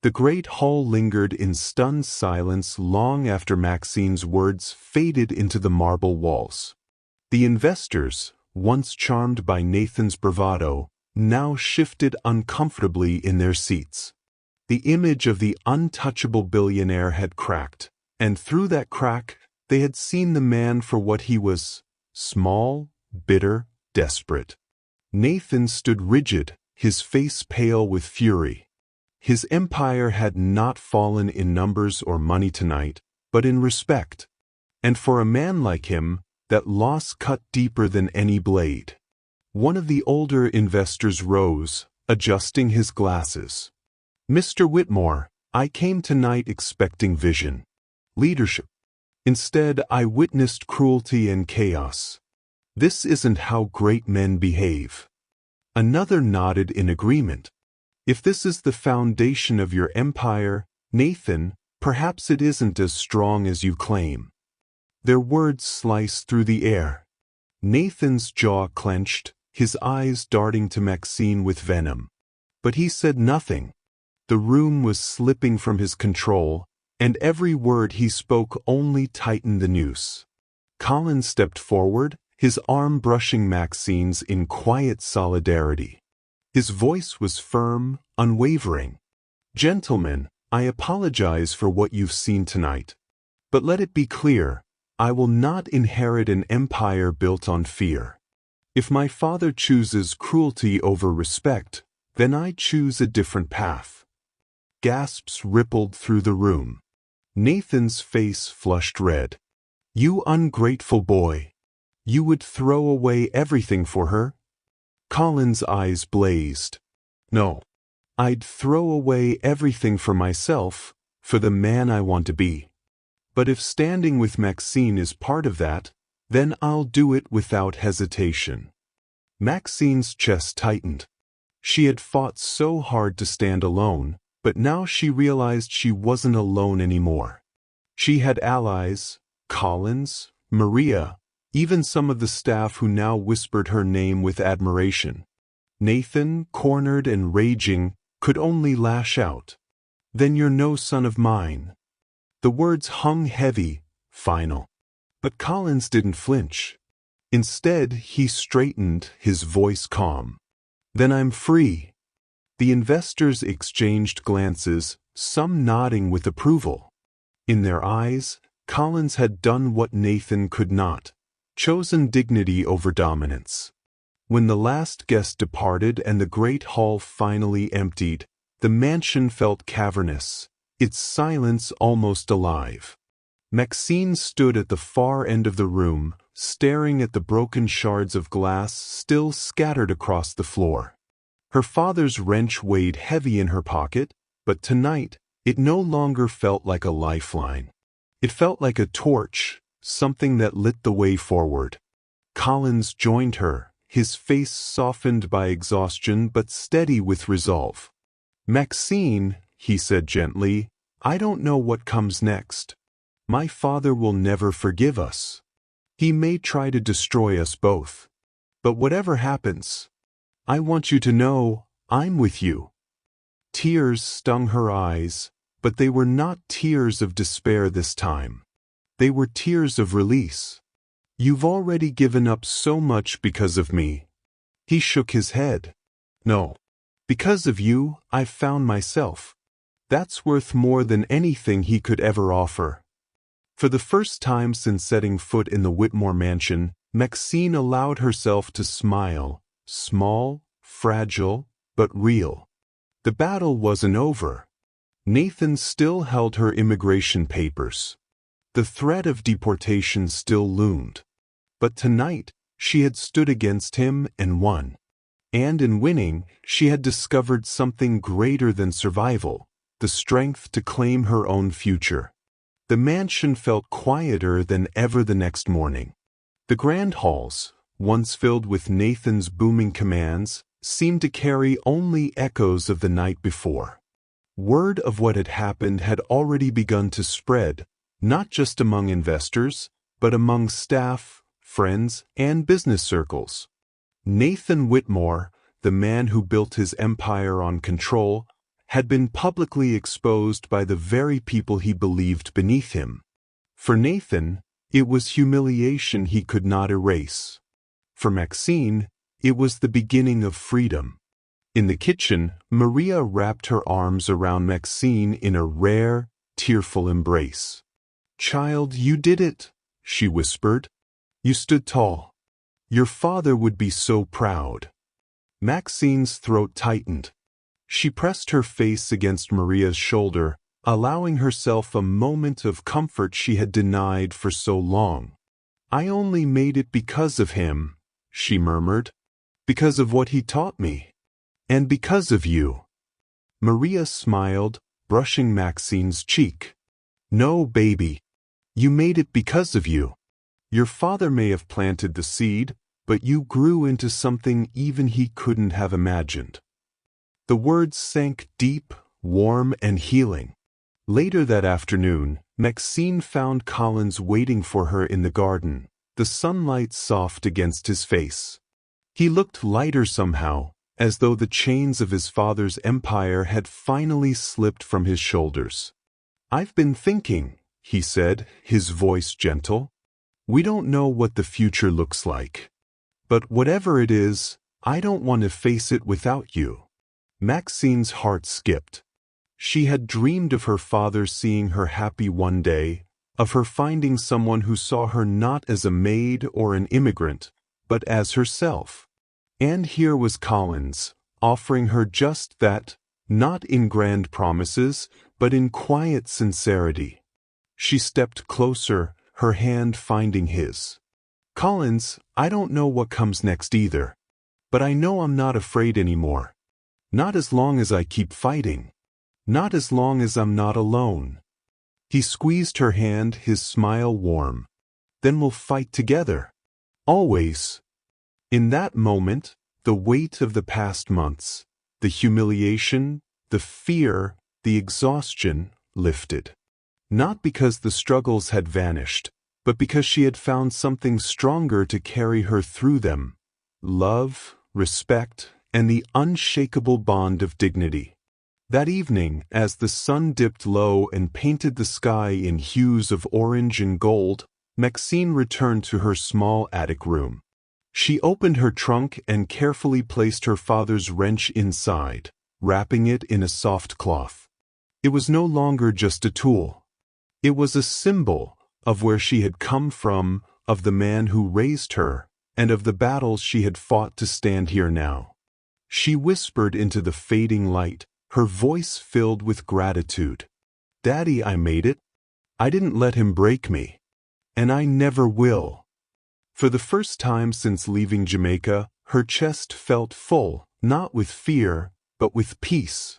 The great hall lingered in stunned silence long after Maxine's words faded into the marble walls. The investors, once charmed by Nathan's bravado, now shifted uncomfortably in their seats. The image of the untouchable billionaire had cracked, and through that crack, they had seen the man for what he was: small, bitter, desperate. Nathan stood rigid, his face pale with fury. His empire had not fallen in numbers or money tonight, but in respect. And for a man like him, that loss cut deeper than any blade. One of the older investors rose, adjusting his glasses. "Mr. Whitmore, I came tonight expecting vision, leadership. Instead, I witnessed cruelty and chaos. This isn't how great men behave." Another nodded in agreement. "If this is the foundation of your empire, Nathan, perhaps it isn't as strong as you claim." Their words sliced through the air. Nathan's jaw clenched, his eyes darting to Maxine with venom. But he said nothing. The room was slipping from his control, and every word he spoke only tightened the noose. Colin stepped forward, his arm brushing Maxine's in quiet solidarity. His voice was firm, unwavering. "Gentlemen, I apologize for what you've seen tonight. But let it be clear, I will not inherit an empire built on fear. If my father chooses cruelty over respect, then I choose a different path." Gasps rippled through the room. Nathan's face flushed red. You ungrateful boy. You would throw away everything for her? Colin's eyes blazed. No. I'd throw away everything for myself, for the man I want to be. But if standing with Maxine is part of that, then I'll do it without hesitation. Maxine's chest tightened. She had fought so hard to stand alone, but now she realized she wasn't alone anymore. She had allies, Collins, Maria, even some of the staff who now whispered her name with admiration. Nathan, cornered and raging, could only lash out. Then you're no son of mine. The words hung heavy, final. But Collins didn't flinch. Instead, he straightened, his voice calm. Then I'm free. The investors exchanged glances, some nodding with approval. In their eyes, Collins had done what Nathan could not, chosen dignity over dominance. When the last guest departed and the great hall finally emptied, the mansion felt cavernous, its silence almost alive. Maxine stood at the far end of the room, staring at the broken shards of glass still scattered across the floor. Her father's wrench weighed heavy in her pocket, but tonight, it no longer felt like a lifeline. It felt like a torch, something that lit the way forward. Collins joined her, his face softened by exhaustion but steady with resolve. Maxine, he said gently, I don't know what comes next. My father will never forgive us. He may try to destroy us both. But whatever happens, I want you to know I'm with you. Tears stung her eyes, but they were not tears of despair this time. They were tears of release. You've already given up so much because of me. He shook his head. No. Because of you, I've found myself. That's worth more than anything he could ever offer. For the first time since setting foot in the Whitmore mansion, Maxine allowed herself to smile, small, fragile, but real. The battle wasn't over. Nathan still held her immigration papers. The threat of deportation still loomed. But tonight, she had stood against him and won. And in winning, she had discovered something greater than survival, the strength to claim her own future. The mansion felt quieter than ever the next morning. The grand halls, once filled with Nathan's booming commands, seemed to carry only echoes of the night before. Word of what had happened had already begun to spread, not just among investors, but among staff, friends, and business circles. Nathan Whitmore, the man who built his empire on control, had been publicly exposed by the very people he believed beneath him. For Nathan, it was humiliation he could not erase. For Maxine, it was the beginning of freedom. In the kitchen, Maria wrapped her arms around Maxine in a rare, tearful embrace. "Child, you did it," she whispered. "You stood tall. Your father would be so proud." Maxine's throat tightened. She pressed her face against Maria's shoulder, allowing herself a moment of comfort she had denied for so long. "I only made it because of him," she murmured. "Because of what he taught me. And because of you." Maria smiled, brushing Maxine's cheek. "No, baby. You made it because of you. Your father may have planted the seed, but you grew into something even he couldn't have imagined." The words sank deep, warm, and healing. Later that afternoon, Maxine found Collins waiting for her in the garden, the sunlight soft against his face. He looked lighter somehow, as though the chains of his father's empire had finally slipped from his shoulders. "I've been thinking," he said, his voice gentle. "We don't know what the future looks like. But whatever it is, I don't want to face it without you." Maxine's heart skipped. She had dreamed of her father seeing her happy one day, of her finding someone who saw her not as a maid or an immigrant, but as herself. And here was Collins, offering her just that, not in grand promises, but in quiet sincerity. She stepped closer, her hand finding his. "Collins, I don't know what comes next either. But I know I'm not afraid anymore. Not as long as I keep fighting. Not as long as I'm not alone." He squeezed her hand, his smile warm. "Then we'll fight together. Always." In that moment, the weight of the past months, the humiliation, the fear, the exhaustion lifted. Not because the struggles had vanished, but because she had found something stronger to carry her through them: love, respect, and the unshakable bond of dignity. That evening, as the sun dipped low and painted the sky in hues of orange and gold, Maxine returned to her small attic room. She opened her trunk and carefully placed her father's wrench inside, wrapping it in a soft cloth. It was no longer just a tool. It was a symbol of where she had come from, of the man who raised her, and of the battles she had fought to stand here now. She whispered into the fading light, her voice filled with gratitude. "Daddy, I made it. I didn't let him break me. And I never will." For the first time since leaving Jamaica, her chest felt full, not with fear, but with peace.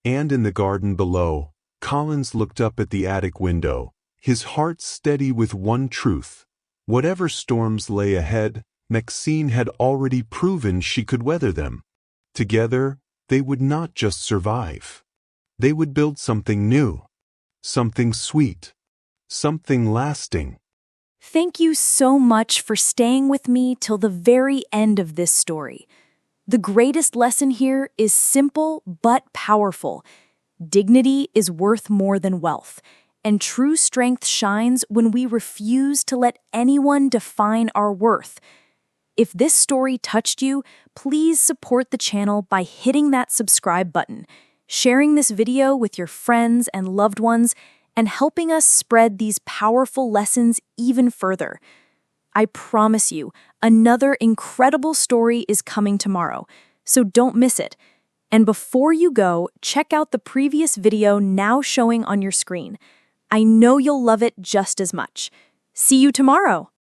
And in the garden below, Collins looked up at the attic window, his heart steady with one truth: whatever storms lay ahead, Maxine had already proven she could weather them. Together, they would not just survive. They would build something new, something sweet, something lasting. Thank you so much for staying with me till the very end of this story. The greatest lesson here is simple but powerful. Dignity is worth more than wealth, and true strength shines when we refuse to let anyone define our worth. If this story touched you, please support the channel by hitting that subscribe button, sharing this video with your friends and loved ones, and helping us spread these powerful lessons even further. I promise you, another incredible story is coming tomorrow, so don't miss it. And before you go, check out the previous video now showing on your screen. I know you'll love it just as much. See you tomorrow!